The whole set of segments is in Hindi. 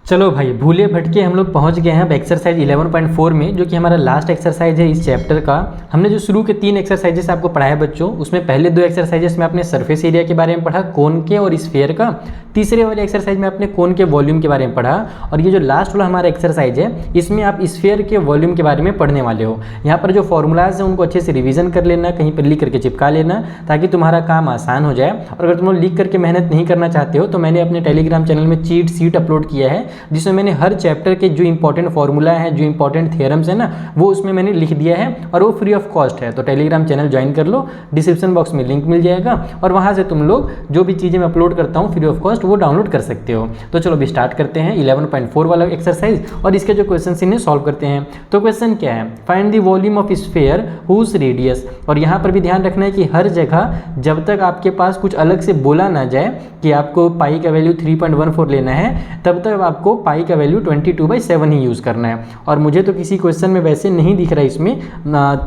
चलो भाई, भूले भटके हम लोग पहुंच गए हैं अब एक्सरसाइज 11.4 में, जो कि हमारा लास्ट एक्सरसाइज है इस चैप्टर का। हमने जो शुरू के 3 एक्सरसाइजेस आपको पढ़ाया बच्चों, उसमें पहले 2 एक्सरसाइजेस में आपने सरफेस एरिया के बारे में पढ़ा, कोन के और स्फीयर का। तीसरे वाले एक्सरसाइज में आपने कोन के वॉल्यूम के बारे में पढ़ा, और ये जो लास्ट वाला हमारा एक्सरसाइज है इसमें आप स्फीयर के वॉल्यूम के बारे में पढ़ने वाले हो। यहाँ पर जो फॉर्मूलाज हैं उनको अच्छे से रिवीजन कर लेना, कहीं पर लिख करके चिपका लेना, ताकि तुम्हारा काम आसान हो जाए। और अगर तुम लोग लिख करके मेहनत नहीं करना चाहते हो तो मैंने अपने टेलीग्राम चैनल में चीट सीट अपलोड किया है, जिसमें मैंने हर चैप्टर के जो इंपॉर्टेंट फॉर्मूला है, जो इंपॉर्टेंट थ्योरम्स है ना, वो उसमें मैंने लिख दिया है, और वो फ्री ऑफ कॉस्ट है। तो टेलीग्राम चैनल ज्वाइन कर लो, डिस्क्रिप्शन बॉक्स में लिंक मिल जाएगा, और वहाँ से तुम लोग जो भी चीज़ें मैं अपलोड करता हूँ फ्री ऑफ कॉस्ट वो डाउनलोड कर सकते हो। तो चलो अभी स्टार्ट करते हैं 11.4 वाला एक्सरसाइज, और इसके जो क्वेश्चन इन्हें सॉल्व करते हैं। तो क्वेश्चन क्या है, find the volume of sphere whose radius. और यहाँ पर भी ध्यान रखना है कि हर जगह जब तक आपके पास कुछ अलग से बोला ना जाए कि आपको पाई का वैल्यू 3.14 लेना है, तब तक आपको पाई का वैल्यू 22/7 ही यूज़ करना है। और मुझे तो किसी क्वेश्चन में वैसे नहीं दिख रहा, इसमें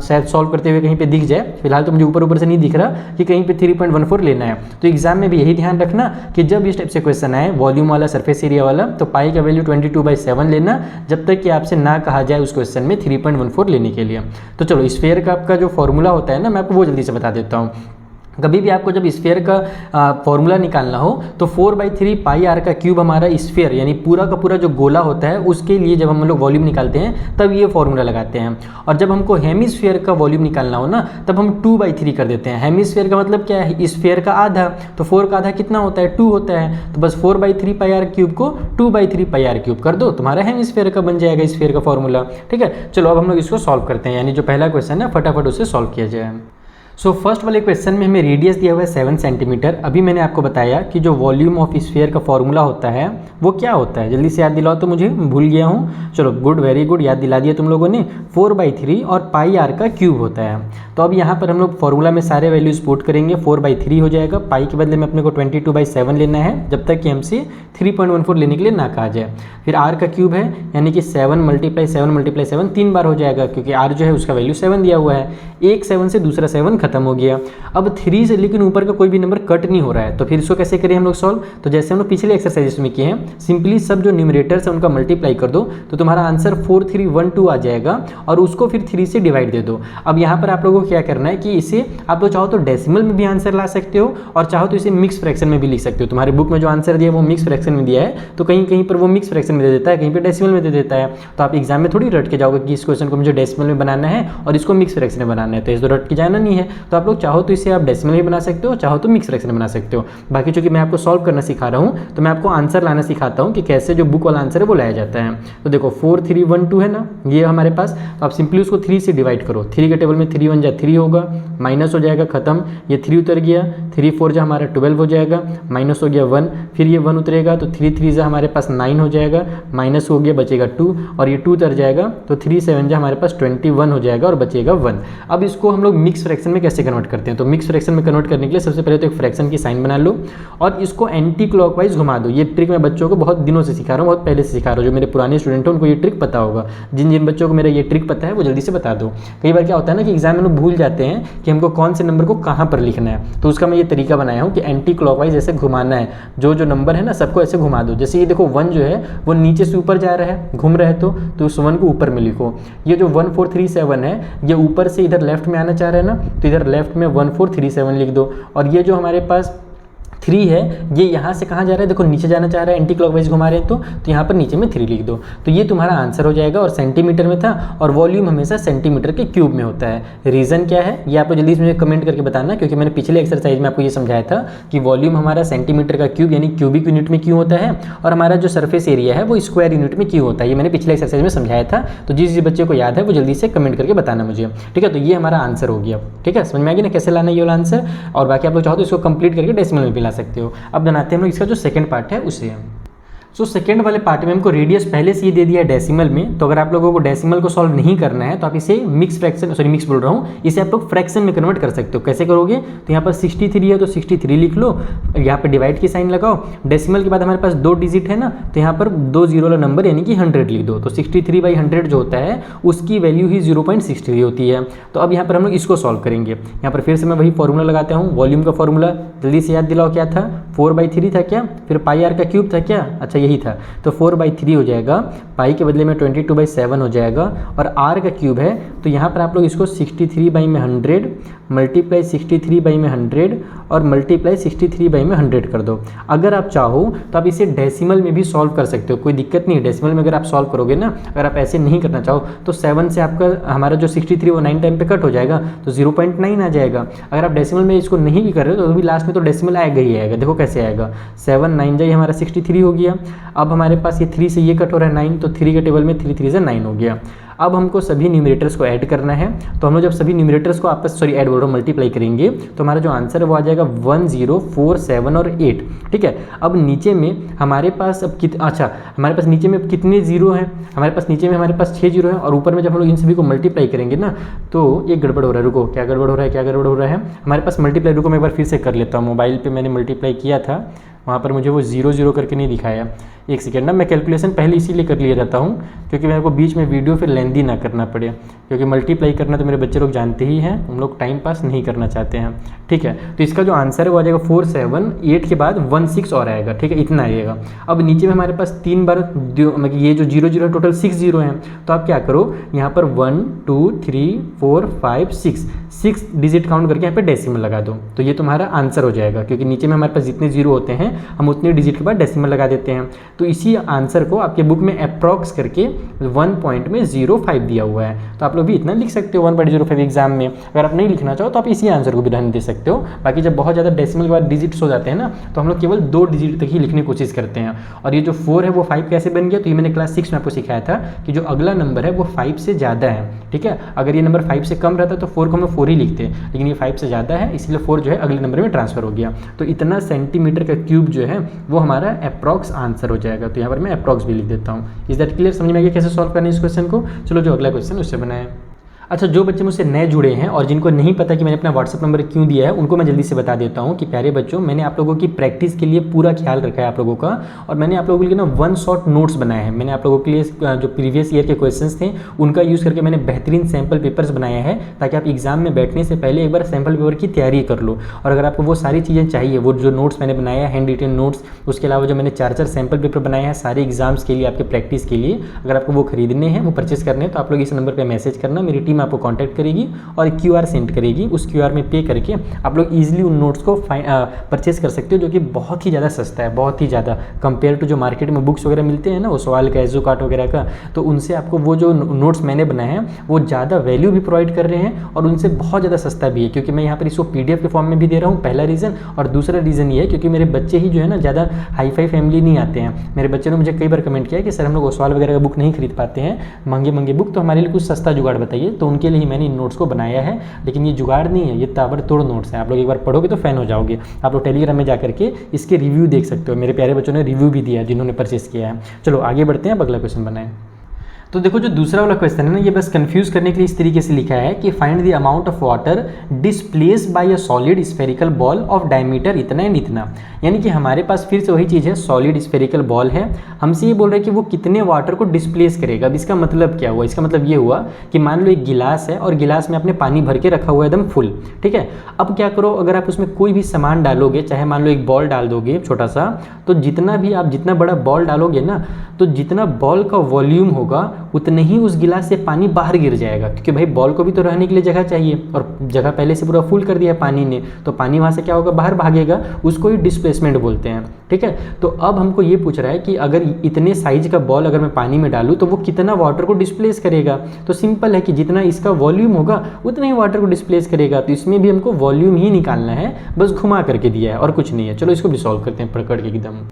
शायद सॉल्व करते हुए कहीं पे दिख जाए, फिलहाल तो मुझे ऊपर से नहीं दिख रहा कि कहीं पे 3.14 लेना है। तो एग्जाम में भी यही ध्यान रखना कि जब इस टाइप से क्वेश्चन आए वॉल्यूम वाला, सरफेस एरिया वाला, तो पाई का वैल्यू 22/7 लेना, जब तक कि आपसे ना कहा जाए उस क्वेश्चन में 3.14 लेने के लिए। तो चलो स्फीयर का आपका जो फॉर्मूला होता है ना, मैं आपको वो जल्दी से बता देता हूँ। कभी भी आपको जब स्फीयर का फॉर्मूला निकालना हो तो 4/3 पाई आर का क्यूब हमारा स्फीयर यानी पूरा का पूरा जो गोला होता है उसके लिए जब हम लोग वॉल्यूम निकालते हैं तब ये फॉर्मूला लगाते हैं। और जब हमको हेमिस्फीयर का वॉल्यूम निकालना हो ना, तब हम 2/3 कर देते हैं। हेमिस्फीयर का मतलब क्या है, स्फीयर का आधा, तो 4 का आधा कितना होता है, 2 होता है। तो बस 4/3 पाई आर क्यूब को 2/3 पाई आर क्यूब कर दो, तुम्हारा हेमिस्फीयर का बन जाएगा स्फीयर का फॉर्मूला। ठीक है, चलो अब हम लोग इसको सॉल्व करते हैं, यानी जो पहला क्वेश्चन है फटाफट उसे सॉल्व किया जाए। सो फर्स्ट वाले क्वेश्चन में हमें रेडियस दिया हुआ है 7 सेंटीमीटर। अभी मैंने आपको बताया कि जो वॉल्यूम ऑफ स्फीयर का फॉर्मूला होता है वो क्या होता है, जल्दी से याद दिलाओ तो, मुझे भूल गया हूँ। चलो गुड, वेरी गुड, याद दिला दिया तुम लोगों ने। 4/3 और पाई आर का क्यूब होता है। तो अब यहाँ पर हम लोग फॉर्मूला में सारे वैल्यूज पुट करेंगे। 4/3 हो जाएगा, पाई के बदले में अपने को 22/7 लेना है, जब तक कि हमसे 3.14 लेने के लिए ना कहा जाए। फिर आर का क्यूब है, यानी कि 7 × 7 3 बार हो जाएगा, क्योंकि आर जो है उसका वैल्यू 7 दिया हुआ है। एक 7 से दूसरा 7 खत्म हो गया। अब 3 से लेकिन ऊपर का कोई भी नंबर कट नहीं हो रहा है, तो फिर इसको कैसे करें हम लोग सॉल्व। तो जैसे हम लोग पिछले एक्सरसाइज में किए हैं, सिंपली सब जो न्यूमरेटर्स है उनका मल्टीप्लाई कर दो, तो तुम्हारा आंसर 4312 आ जाएगा, और उसको फिर 3 से डिवाइड दे दो। अब यहाँ पर आप लोगों को क्या करना है कि इसे आप लोग चाहो तो डेसिमल में भी आंसर ला सकते हो, और चाहो तो इसे मिक्स फ्रैक्शन में भी लिख सकते हो। तुम्हारे बुक में जो आंसर दिया है वो मिक्स फ्रैक्शन में दिया है, तो कहीं कहीं पर वो मिक्स फ्रैक्शन में दे देता है, कहीं पर डेसिमल में दे देता है। तो आप एग्जाम में थोड़ी रट के जाओगे कि इस क्वेश्चन को मुझे डेसिमल में बनाना है और इसको मिक्स फ्रैक्शन में बनाना है, तो इस तो रट के जाना नहीं है। तो आप लोग चाहो तो इसे आप डेसिमल में बना सकते हो, चाहो तो मिक्स फ्रैक्शन में बना सकते हो। बाकी चूंकि मैं आपको सॉल्व करना सिखा रहा हूँ, तो मैं आपको आंसर लाना सिखाता हूँ कि कैसे जो बुक वाला आंसर है वो लाया जाता है। तो देखो 4312 है ना ये हमारे पास, तो आप सिंपली उसको 3 से डिवाइड करो। 3 के टेबल में 3 1 जा 3 होगा, माइनस हो जाएगा, खत्म, ये 3 उतर गया, 3 4 जा हमारा 12 हो जाएगा, माइनस हो गया 1, फिर ये 1 उतरेगा तो 3 3 जा हमारे पास 9 हो जाएगा, माइनस हो गया बचेगा 2, और ये 2 उतर जाएगा तो 3 7 जा हमारे पास 21 हो जाएगा और बचेगा 1। अब इसको हम लोग मिक्स फ्रैक्शन में कैसे कन्वर्ट करते हैं, तो मिक्स फ्रैक्शन में कन्वर्ट करने के लिए सबसे पहले तो एक फ्रैक्शन की साइन बना लो और इसको एंटी क्लॉकवाइज घुमा दो। ये ट्रिक मैं बच्चों को बहुत दिनों से सिखा रहा हूँ, बहुत पहले से सिखा रहा हूँ। जो मेरे पुराने स्टूडेंट हैं उनको ये ट्रिक पता होगा, जिन जिन बच्चों को मेरा ये ट्रिक पता है वो जल्दी से बता दो। कई बार क्या होता है ना कि एग्जाम में लोग भूल जाते हैं कि हमको कौन से नंबर को कहाँ पर लिखना है, तो उसका मैं ये तरीका बनाया हूँ कि एंटी क्लॉकवाइज ऐसे घुमाना है। जो जो नंबर है ना सबको ऐसे घुमा दो। जैसे ये देखो 1 जो है वो नीचे से ऊपर जा रहा है, घूम रहा है, तो उस 1 को ऊपर में लिखो। ये जो 1437 है ये ऊपर से इधर लेफ्ट में आना चाह रहा है ना, तो इधर लेफ्ट में 1437 लिख दो। और ये जो हमारे पास 3 है ये यहाँ से कहाँ जा रहा है, देखो नीचे जाना चाह रहा है, एंटी क्लॉकवाइज घुमा रहे हैं, तो यहाँ पर नीचे में 3 लिख दो। तो ये तुम्हारा आंसर हो जाएगा, और सेंटीमीटर में था, और वॉल्यूम हमेशा सेंटीमीटर के क्यूब में होता है। रीज़न क्या है ये आपको जल्दी से मुझे कमेंट करके बताना, क्योंकि मैंने पिछले एक्सरसाइज में आपको ये समझाया था कि वॉल्यूम हमारा सेंटीमीटर का क्यूब यानी क्यूबिक यूनिट में क्यों होता है, और हमारा जो सरफेस एरिया है वो स्क्वायर यूनिट में क्यों होता है। ये मैंने पिछले एक्सरसाइज में समझाया था। तो जिस बच्चे को याद है वो जल्दी से कमेंट करके बताना मुझे, ठीक है। तो ये हमारा आंसर हो गया, ठीक है, समझ में आ गया ना कैसे लाना ये वाला आंसर। और बाकी आप लोग चाहो तो इसको कंप्लीट करके डेसिमल में भी ला सकते हो। अब बनाते हैं हम लोग इसका जो सेकंड पार्ट है उसे। सो सेकेंड वाले पार्ट में हमको रेडियस पहले से ही दे दिया है डेसिमल में, तो अगर आप लोगों को डेसिमल को सॉल्व नहीं करना है तो आप इसे मिक्स फ्रैक्शन, सॉरी मिक्स बोल रहा हूँ, इसे आप लोग फ्रैक्शन में कन्वर्ट कर सकते हो। कैसे करोगे, तो यहाँ पर 63 है तो 63 लिख लो, यहाँ पर डिवाइड की साइन लगाओ। डेसिमल के बाद हमारे पास 2 डिजिट है ना, तो यहाँ पर 2 जीरो वाला नंबर यानी कि 100 लिख दो। तो 63/100 जो होता है उसकी वैल्यू ही 0.63 होती है। तो अब यहाँ पर हम लोग इसको सॉल्व करेंगे। यहाँ पर फिर से मैं वही फॉर्मूला लगाता हूँ, वॉल्यूम का फॉर्मूला जल्दी से याद दिलाओ क्या था, 4/3 था क्या, फिर पाई आर का क्यूब था क्या, अच्छा यही था, तो 4/3 हो जाएगा, पाई के बदले में 22/7 हो जाएगा, और r का क्यूब है तो यहाँ पर आप लोग इसको 63/100 मल्टीप्लाई 63/100 और मल्टीप्लाई 63/100 कर दो। अगर आप चाहो तो आप इसे डेसिमल में भी सॉल्व कर सकते हो, कोई दिक्कत नहीं है। डेसिमल में अगर आप सॉल्व करोगे ना, अगर आप ऐसे नहीं करना चाहो तो 7 से आपका हमारा जो 63 वो 9 टाइम पे कट हो जाएगा तो 0.9 आ जाएगा। अगर आप डेसिमल में इसको नहीं भी कर रहे हो तो भी लास्ट में तो डेसिमल आएगा ही आएगा। देखो कैसे आएगा, 7 9 जाए हमारा 63 हो गया। अब हमारे पास ये 3 से ये कट हो रहा है 9, तो 3 के टेबल में 3 3 से 9 हो गया। अब हमको सभी न्यूमरेटर्स को ऐड करना है, तो हम लोग जब सभी न्यूमरेटर्स को आपस ऐड बोल रहा हूँ मल्टीप्लाई करेंगे तो हमारा जो आंसर है वो आ जाएगा 1 0 4 7 और 8। ठीक है, अब नीचे में हमारे पास अब हमारे पास नीचे में कितने जीरो हैं, हमारे पास नीचे में हमारे पास 6 जीरो हैं, और ऊपर में जब हम लोग इन सभी को मल्टीप्लाई करेंगे ना तो ये गड़बड़ हो रहा है। रुको, क्या गड़बड़ हो रहा है हमारे पास मल्टीप्लाई। रुको मैं एक बार फिर से कर लेता हूँ, मोबाइल पर मैंने मल्टीप्लाई किया था, वहाँ पर मुझे वो 0 0 करके नहीं दिखाया। एक सेकेंड ना, मैं कैलकुलेशन पहले इसीलिए कर लिया जाता हूँ क्योंकि मेरे को बीच में वीडियो फिर लेंदी ना करना पड़े, क्योंकि मल्टीप्लाई करना तो मेरे बच्चे लोग जानते ही हैं, हम लोग टाइम पास नहीं करना चाहते हैं। ठीक है, तो इसका जो आंसर है वो आ जाएगा 4 7 8 के बाद 1 6 और आएगा। ठीक है, इतना आएगा। अब नीचे में हमारे पास 3 बार मतलब ये जो 0 0 है टोटल 6 जीरो हैं, तो आप क्या करो यहाँ पर 1 2 3 4 5 6 डिजिट काउंट करके यहाँ पे डेसिमल लगा दो, तो ये तुम्हारा आंसर हो जाएगा। क्योंकि नीचे में हमारे पास जितने जीरो होते हैं हम उतने डिजिट के बाद डेसिमल लगा देते हैं। तो इसी आंसर को आपके बुक में अप्रॉक्स करके 1.05 दिया हुआ है, तो आप लोग भी इतना लिख सकते हो 1.05 एग्जाम में। अगर आप नहीं लिखना चाहो तो आप इसी आंसर को भी रहने दे सकते हो। बाकी जब बहुत ज़्यादा डेसिमल के बाद डिजिट्स हो जाते हैं ना तो हम लोग केवल 2 डिजिट तक ही लिखने की कोशिश करते हैं। और ये जो 4 है वो 5 कैसे बन गया, तो ये मैंने क्लास 6 में आपको सिखाया था कि जो अगला नंबर है वो 5 से ज़्यादा है। ठीक है, अगर ये नंबर 5 से कम रहता तो 4 को हम लोग 4 ही लिखते, लेकिन ये 5 से ज़्यादा है इसलिए 4 जो है अगले नंबर में ट्रांसफर हो गया। तो इतना सेंटीमीटर का क्यूब जो है वो हमारा अप्रॉक्स आंसर हो जाएगा। तो यहाँ पर मैं अप्रॉक्स भी लिख देता हूँ। Is that clear? समझ में आ गया कैसे सॉल्व करना है इस क्वेश्चन को? चलो जो अगला क्वेश्चन उससे बनाए। अच्छा, जो बच्चे मुझसे नए जुड़े हैं और जिनको नहीं पता कि मैंने अपना व्हाट्सअप नंबर क्यों दिया है उनको मैं जल्दी से बता देता हूं कि प्यारे बच्चों, मैंने आप लोगों की प्रैक्टिस के लिए पूरा ख्याल रखा है आप लोगों का, और मैंने आप लोगों के लिए ना 1 शॉट नोट्स बनाए हैं। मैंने आप लोगों के लिए जो प्रीवियस ईयर के क्वेश्चंस थे उनका यूज़ करके मैंने बेहतरीन सैम्पल पेपर्स बनाया है ताकि आप एग्जाम में बैठने से पहले एक बार सैम्पल पेपर की तैयारी कर लो। और अगर आपको वो सारी चीज़ें चाहिए, वो जो नोट्स मैंने बनाया है हैंड रिटन नोट्स, उसके अलावा जो मैंने 4 सैम्पल पेपर बनाए हैं सारे एग्जाम्स के लिए आपके प्रैक्टिस के लिए, अगर आपको वो खरीदने हैं, वो परचेस करने हैं, तो आप लोग इस नंबर पर मैसेज करना, मेरी टीम आपको कॉन्टैक्ट करेगी और QR सेंड करेगी। उस QR में पे करके आप लोग इजीली उन नोट्स को परचेस कर सकते हो, जो कि बहुत ही ज़्यादा सस्ता है, बहुत ही ज़्यादा कंपेयर टू जो मार्केट में बुक्स वगैरह मिलते हैं ना, वो सवाल का एजो कार्ट वगैरह का, तो उनसे आपको वो जो नोट्स मैंने बनाए हैं वो ज़्यादा वैल्यू भी प्रोवाइड कर रहे हैं और उनसे बहुत ज़्यादा सस्ता भी है, क्योंकि मैं यहाँ पर इसको PDF के फॉर्म में भी दे रहा हूँ, पहला रीज़न। और दूसरा रीज़न ये है क्योंकि मेरे बच्चे ही जो है ना ज़्यादा हाई फाई फैमिली नहीं आते हैं। मेरे बच्चे ने मुझे कई बार कमेंट किया कि सर हम लोग ओसवाल वगैरह का बुक नहीं खरीद पाते हैं, महंगे बुक, तो हमारे लिए कुछ सस्ता जुगाड़ बताइए। तो उनके लिए ही मैंने इन नोट्स को बनाया है, लेकिन ये जुगाड़ नहीं है, ये ताबड़तोड़ नोट्स हैं। आप लोग एक बार पढ़ोगे तो फैन हो जाओगे। आप लोग टेलीग्राम में जाकर के इसके रिव्यू देख सकते हो, मेरे प्यारे बच्चों ने रिव्यू भी दिया है जिन्होंने परचेस किया है। चलो आगे बढ़ते हैं, अब अगला क्वेश्चन बनाएं। तो देखो जो दूसरा वाला क्वेश्चन है ना, ये बस कंफ्यूज करने के लिए इस तरीके से लिखा है कि find the amount of water displaced by a solid spherical ball of diameter इतना एंड इतना। यानी कि हमारे पास फिर से वही चीज़ है, सॉलिड स्फेरिकल बॉल है, हमसे ये बोल रहे हैं कि वो कितने वाटर को डिस्प्लेस करेगा। अब इसका मतलब क्या हुआ? इसका मतलब ये हुआ कि मान लो एक गिलास है और गिलास में आपने पानी भर के रखा हुआ है एकदम फुल, ठीक है। अब क्या करो, अगर आप उसमें कोई भी सामान डालोगे, चाहे मान लो एक बॉल डाल दोगे छोटा सा, तो जितना बड़ा बॉल डालोगे ना, तो जितना बॉल का वॉल्यूम होगा उतने ही उस गिलास से पानी बाहर गिर जाएगा, क्योंकि भाई बॉल को भी तो रहने के लिए जगह चाहिए, और जगह पहले से पूरा फुल कर दिया पानी ने, तो पानी वहाँ से क्या होगा, बाहर भागेगा। उसको ही डिस्प्लेसमेंट बोलते हैं, ठीक है। तो अब हमको ये पूछ रहा है कि अगर इतने साइज का बॉल अगर मैं पानी में डालूँ तो वो कितना वाटर को डिस्प्लेस करेगा। तो सिंपल है कि जितना इसका वॉल्यूम होगा उतना ही वाटर को डिस्प्लेस करेगा। तो इसमें भी हमको वॉल्यूम ही निकालना है, बस घुमा करके दिया है और कुछ नहीं है। चलो इसको भी सॉल्व करते हैं पकड़ के एकदम।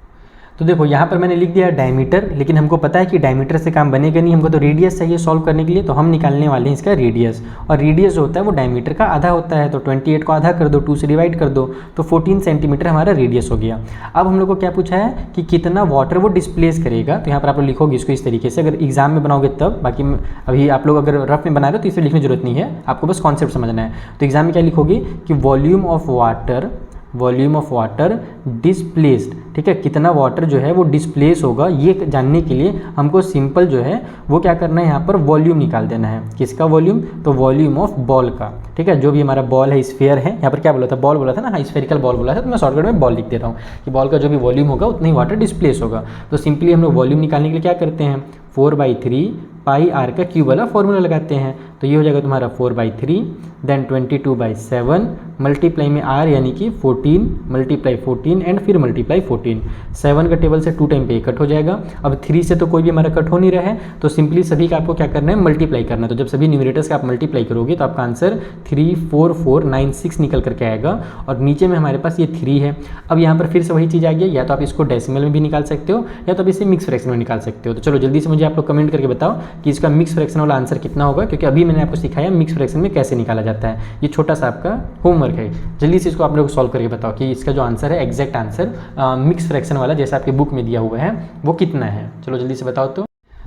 तो देखो यहाँ पर मैंने लिख दिया डायमीटर, लेकिन हमको पता है कि डायमीटर से काम बनेगा नहीं, हमको तो रेडियस चाहिए सॉल्व करने के लिए। तो हम निकालने वाले हैं इसका रेडियस, और रेडियस जो होता है वो डायमीटर का आधा होता है। तो 28 को आधा कर दो, 2 से डिवाइड कर दो, तो 14 सेंटीमीटर हमारा रेडियस हो गया। अब हम लोग को क्या पूछा है कि कितना वाटर वो डिस्प्लेस करेगा। तो यहाँ पर आप लोग लिखोगे इसको इस तरीके से, अगर एग्जाम में बनाओगे तब, बाकी अभी आप लोग अगर रफ में बना रहे हो तो इसे लिखने की जरूरत नहीं है, आपको बस कॉन्सेप्ट समझना है। तो एग्जाम में क्या लिखोगे कि volume of water volume of water displaced, ठीक है, कितना वाटर जो है वो डिस्प्लेस होगा, ये जानने के लिए हमको सिंपल जो है वो क्या करना है, यहाँ पर वॉल्यूम निकाल देना है। किसका वॉल्यूम? तो वॉल्यूम ऑफ बॉल का, ठीक है, जो भी हमारा बॉल है, स्फीयर है, यहाँ पर क्या बोला था, बॉल बोला था ना, हाँ स्फेरिकल बॉल बोला था, तो मैं शॉर्टकट में बॉल लिख दे रहा हूँ कि बॉल का जो भी वॉल्यूम होगा उतना ही वाटर डिस्प्लेस होगा। तो सिंपली हम लोग वॉल्यूम निकालने के लिए क्या करते हैं, 4/3 पाई आर का क्यूब वाला फॉर्मूला लगाते हैं। तो ये हो जाएगा तुम्हारा 4/3 देन 22/7 मल्टीप्लाई में आर यानी कि 14 मल्टीप्लाई 14 एंड फिर मल्टीप्लाई 14। 7 का टेबल से 2 टाइम पे कट हो जाएगा। अब 3 से तो कोई भी हमारा कट हो नहीं रहा है, तो सिंपली सभी का आपको क्या करना है, मल्टीप्लाई करना है। तो जब सभी न्यूमरेटर्स का आप मल्टीप्लाई करोगे तो आपका आंसर 34496 निकल करके आएगा और नीचे में हमारे पास ये 3 है। अब यहाँ पर फिर से वही चीज़ आ गई, या तो आप इसको डेसिमल में भी निकाल सकते हो या तो आप इसे मिक्स फ्रैक्शन में निकाल सकते हो। तो चलो जल्दी से मुझे आप लोग कमेंट करके बताओ कि इसका मिक्स फ्रैक्शन वाला आंसर कितना होगा, क्योंकि अभी मैंने आपको सिखाया मिक्स फ्रैक्शन में कैसे निकाला जाता है। ये छोटा सा आपका होमवर्क है, जल्दी से इसको आप लोग सॉल्व करके बताओ कि इसका जो आंसर है, एग्जैक्ट आंसर मिक्स फ्रैक्शन वाला जैसा आपकी बुक में दिया हुआ है वो कितना है। चलो जल्दी से बताओ।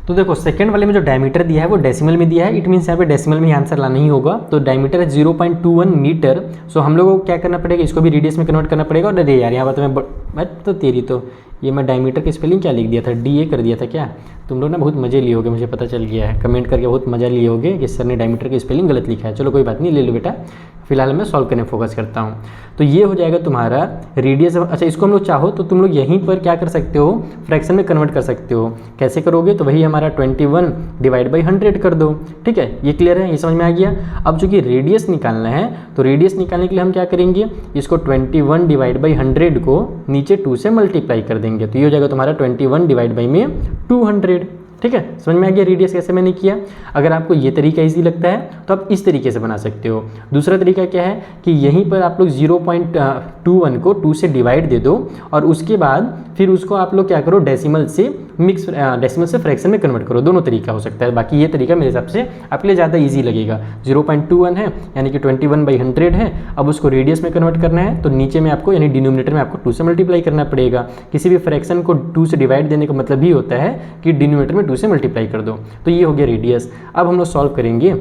तो देखो सेकंड वाले में जो डायमीटर दिया है वो डेसिमल में दिया है, इट मीन्स यहाँ पे डेसिमल में ही आंसर लाना ही होगा। तो डायमीटर है 0.21 मीटर। सो हम लोगों को क्या करना पड़ेगा, इसको भी रेडियस में कन्वर्ट करना पड़ेगा। और अरे यार यहाँ पर मैं तो तेरी तो ये मैं डायमीटर की स्पेलिंग क्या लिख दिया था, DA कर दिया था क्या। तुम लोग ना बहुत मजे लिए होगे, मुझे पता चल गया है, कमेंट करके बहुत मजा लिए होगे कि सर ने डायमीटर की स्पेलिंग गलत लिखा है। चलो कोई बात नहीं, ले लो बेटा, फिलहाल मैं सॉल्व करने फोकस करता हूँ। तो ये हो जाएगा तुम्हारा रेडियस। अच्छा इसको हम लोग चाहो तो तुम लोग यहीं पर क्या कर सकते हो, फ्रैक्शन में कन्वर्ट कर सकते हो। कैसे करोगे, तो वही हमारा 21 डिवाइड बाई 100 कर दो। ठीक है, ये क्लियर है, ये समझ में आ गया। अब चूंकि रेडियस निकालना है तो रेडियस निकालने के लिए हम क्या करेंगे, इसको 21 डिवाइड बाई 100 को नीचे 2 से मल्टीप्लाई कर देंगे। तो ये हो जाएगा तुम्हारा 21 डिवाइड बाई में 200। ठीक है, समझ में आ गया रेडियस कैसे मैंने किया। अगर आपको ये तरीका इजी लगता है तो आप इस तरीके से बना सकते हो। दूसरा तरीका क्या है कि यहीं पर आप लोग 0.21 को 2 से डिवाइड दे दो और उसके बाद फिर उसको आप लोग क्या करो, डेसिमल से डेसिमल से फ्रैक्शन में कन्वर्ट करो। दोनों तरीका हो सकता है, बाकी ये तरीका मेरे हिसाब से आपके लिए ज़्यादा ईजी लगेगा। 0.21 है यानी कि 21/100 है। अब उसको रेडियस में कन्वर्ट करना है तो नीचे में आपको यानी डिनोमिनेटर में आपको 2 से मल्टीप्लाई करना पड़ेगा। किसी भी फ्रैक्शन को 2 से डिवाइड देने का मतलब ही होता है कि डिनोमिनेटर में 2 से मल्टीप्लाई कर दो। तो ये हो गया रेडियस। अब हम लोग सॉल्व करेंगे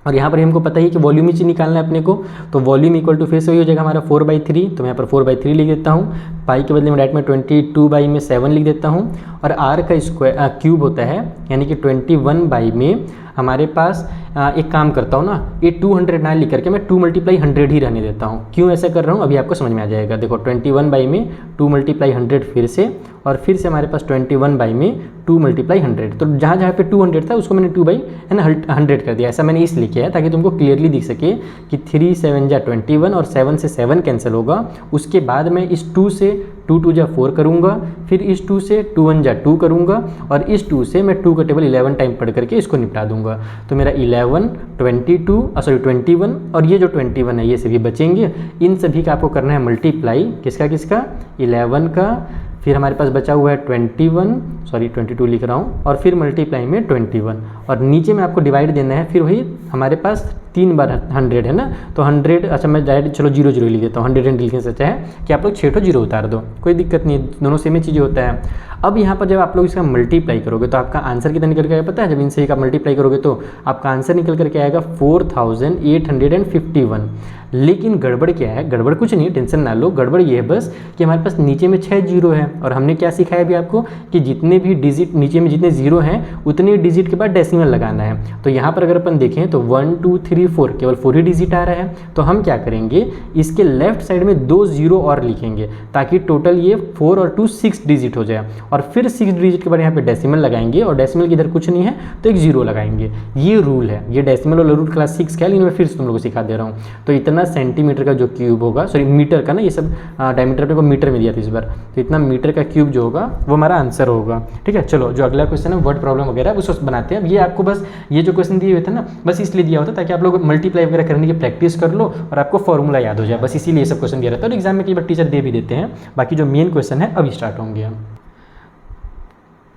और यहाँ पर हमको पता ही कि वॉल्यूम ही चीज निकालना है अपने को। तो वॉल्यूम इक्वल टू फिर से वही हो जाएगा हमारा 4/3। तो मैं यहाँ पर 4/3 लिख देता हूँ, पाई के बदले में डायरेक्ट में 22/7 लिख देता हूँ। और आर का स्क्वायर क्यूब होता है यानी कि 21 में हमारे पास एक काम करता हूँ ना, ये 200 ना लिख करके मैं 2 × 100 ही रहने देता हूँ। क्यों ऐसा कर रहा हूँ अभी आपको समझ में आ जाएगा। देखो 21 में 2 × 100 फिर से, और फिर से हमारे पास 21 में 2 × 100। तो जहाँ जहाँ पे 200 था उसको मैंने 2/100 कर दिया। ऐसा मैंने इसलिए किया है ताकि तुमको क्लियरली दिख सके कि 3 × 7 = 21 और 7 से 7 कैंसिल होगा। उसके बाद मैं इस 2 से 2 × 2 = 4 करूँगा, फिर इस 2 से 2 × 1 = 2 करूँगा और इस 2 से मैं 2 का टेबल 11 टाइम पढ़ करके इसको निपटा दूंगा। तो मेरा 11, 21 और ये जो 21 है ये सभी बचेंगे। इन सभी का आपको करना है मल्टीप्लाई, किसका किसका, 11 का, फिर हमारे पास बचा हुआ है 22 लिख रहा हूँ, और फिर मल्टीप्लाई में 21 और नीचे में आपको डिवाइड देना है। फिर वही हमारे पास 3 बार 100 है ना, तो 100, अच्छा मैं डायरेक्ट चलो 0 लिख देता हूँ। 100 लिखने से अच्छा है कि आप लोग 6 0 उतार दो, कोई दिक्कत नहीं, दोनों सेम ही चीज़ें होता है। अब यहाँ पर जब आप लोग इसका मल्टीप्लाई करोगे तो आपका आंसर कितना निकल के आएगा पता है। जब इनसे का मल्टीप्लाई करोगे तो आपका आंसर निकल करके आएगा 4851। लेकिन गड़बड़ क्या है, गड़बड़ कुछ नहीं, टेंशन ना लो। गड़बड़ ये है बस कि हमारे पास नीचे में 6 0 है और हमने क्या सिखाया अभी आपको कि जितने भी डिजिट नीचे में जितने 0 हैं उतने डिजिट के बाद डेसिमल लगाना है। तो यहाँ पर अगर अपन देखें तो 1 2 3 4 केवल 4 ही डिजिट आ रहा है। तो हम क्या करेंगे, इसके लेफ्ट साइड में 2 0 और लिखेंगे ताकि टोटल ये 4 और 2 6 डिजिट हो जाए। और फिर 6 डिजिट के बाद यहाँ पे डेसिमल लगाएंगे और डेसिमल की इधर कुछ नहीं है तो एक 0 लगाएंगे। ये रूल है, ये डेसिमल वाला रूल क्लास 6 का है, लेकिन मैं फिर से तुम लोगों को सिखा दे रहा हूँ। तो इतना सेंटीमीटर का जो क्यूब होगा, सॉरी मीटर का ना, ये सब डायमीटर अपने को मीटर में दिया था इस बार, तो इतना मीटर का क्यूब जो होगा वो हमारा आंसर होगा। ठीक है, चलो जो अगला क्वेश्चन है वर्ड प्रॉब्लम वगैरह उसको बनाते हैं। अब ये आपको बस ये जो क्वेश्चन दिए हुए थे ना, बस इसलिए दिया होता ताकि आप लोग मल्टीप्लाई वगैरह करने की प्रैक्टिस कर लो और आपको फॉर्मूला याद हो जाए, बस इसीलिए सब क्वेश्चन दिया रहता है। और एग्जाम में कई बार टीचर दे भी देते हैं। बाकी जो मेन क्वेश्चन है अभी स्टार्ट होंगे।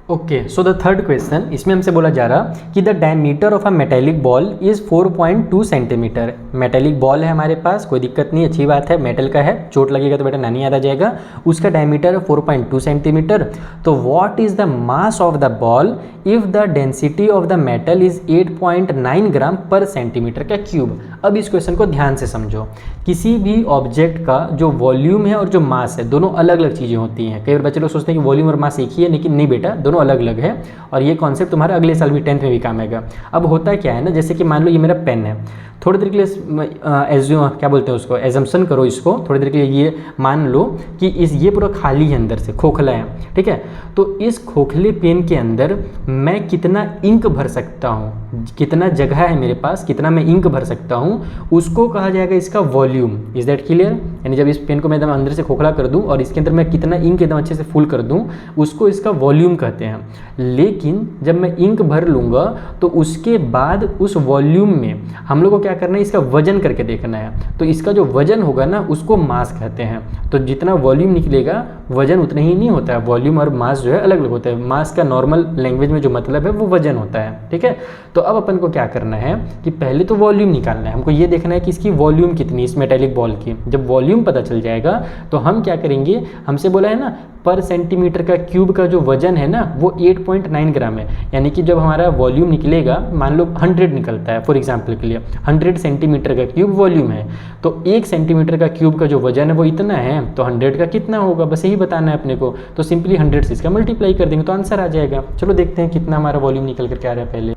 Okay, so the third question, इसमें हमसे बोला जा रहा कि the diameter of a metallic ball is 4.2 centimetre. Metallic ball है हमारे पास, कोई दिक्कत नहीं, अच्छी बात है, मेटल का है, चोट लगेगा तो बेटा नानी याद आ जाएगा। उसका डायमीटर है 4.2 सेंटीमीटर। तो what is the mass of the ball if the density of the metal is 8.9 ग्राम पर सेंटीमीटर का क्यूब। अब इस क्वेश्चन को ध्यान से समझो। किसी भी ऑब्जेक्ट का जो वॉल्यूम है और जो मास है दोनों अलग अलग चीज़ें होती हैं। कई बार बच्चे लोग सोचते हैं कि वॉल्यूम और मास एक ही है, लेकिन नहीं बेटा, दोनों अलग अलग है। और ये कॉन्सेप्ट तुम्हारा अगले साल भी 10th में भी काम आएगा। अब होता क्या है ना, जैसे कि मान लो ये मेरा पेन है, थोड़ी देर के लिए क्या बोलते हैं उसको, एजम्पशन करो इसको, थोड़ी देर के लिए ये मान लो कि ये पूरा खाली है, अंदर से खोखला है, ठीक है। तो इस खोखले पेन के अंदर मैं कितना इंक भर सकता हूँ, कितना जगह है मेरे पास, कितना मैं इंक भर सकता हूँ, उसको कहा जाएगा इसका वॉल्यूम। Is that clear? यानी जब इस पेन को मैं एकदम अंदर से खोखला कर दूँ और इसके अंदर मैं कितना इंक एकदम अच्छे से फुल कर दूँ, उसको इसका वॉल्यूम कहते हैं। लेकिन जब मैं इंक भर लूँगा तो उसके बाद उस वॉल्यूम में हम लोग को क्या करना है, इसका वजन करके देखना है। तो इसका जो वजन होगा ना, उसको मास कहते हैं। तो जितना वॉल्यूम निकलेगा वजन उतना ही नहीं होता है। वॉल्यूम और मास जो है अलग अलग होता है। मास का नॉर्मल लैंग्वेज में जो मतलब है वो वजन होता है, ठीक है। तो अब अपन को क्या करना है कि पहले तो वॉल्यूम निकालना है। हमको ये देखना है कि इसकी वॉल्यूम कितनी, इस मेटेलिक बॉल की। जब वॉल्यूम पता चल जाएगा तो हम क्या करेंगे, हमसे बोला है ना पर सेंटीमीटर का क्यूब का जो वजन है ना वो 8.9 ग्राम है। यानी कि जब हमारा वॉल्यूम निकलेगा, मान लो 100 निकलता है फॉर एग्जांपल के लिए, 100 सेंटीमीटर का क्यूब वॉल्यूम है, तो 1 सेंटीमीटर का क्यूब का जो वजन है वो इतना है, तो 100 का कितना होगा, बस यही बताना है अपने को। तो सिंपली 100 से इसका मल्टीप्लाई कर देंगे तो आंसर आ जाएगा। चलो देखते हैं कितना हमारा वॉल्यूम निकल कर क्या आ रहा है पहले।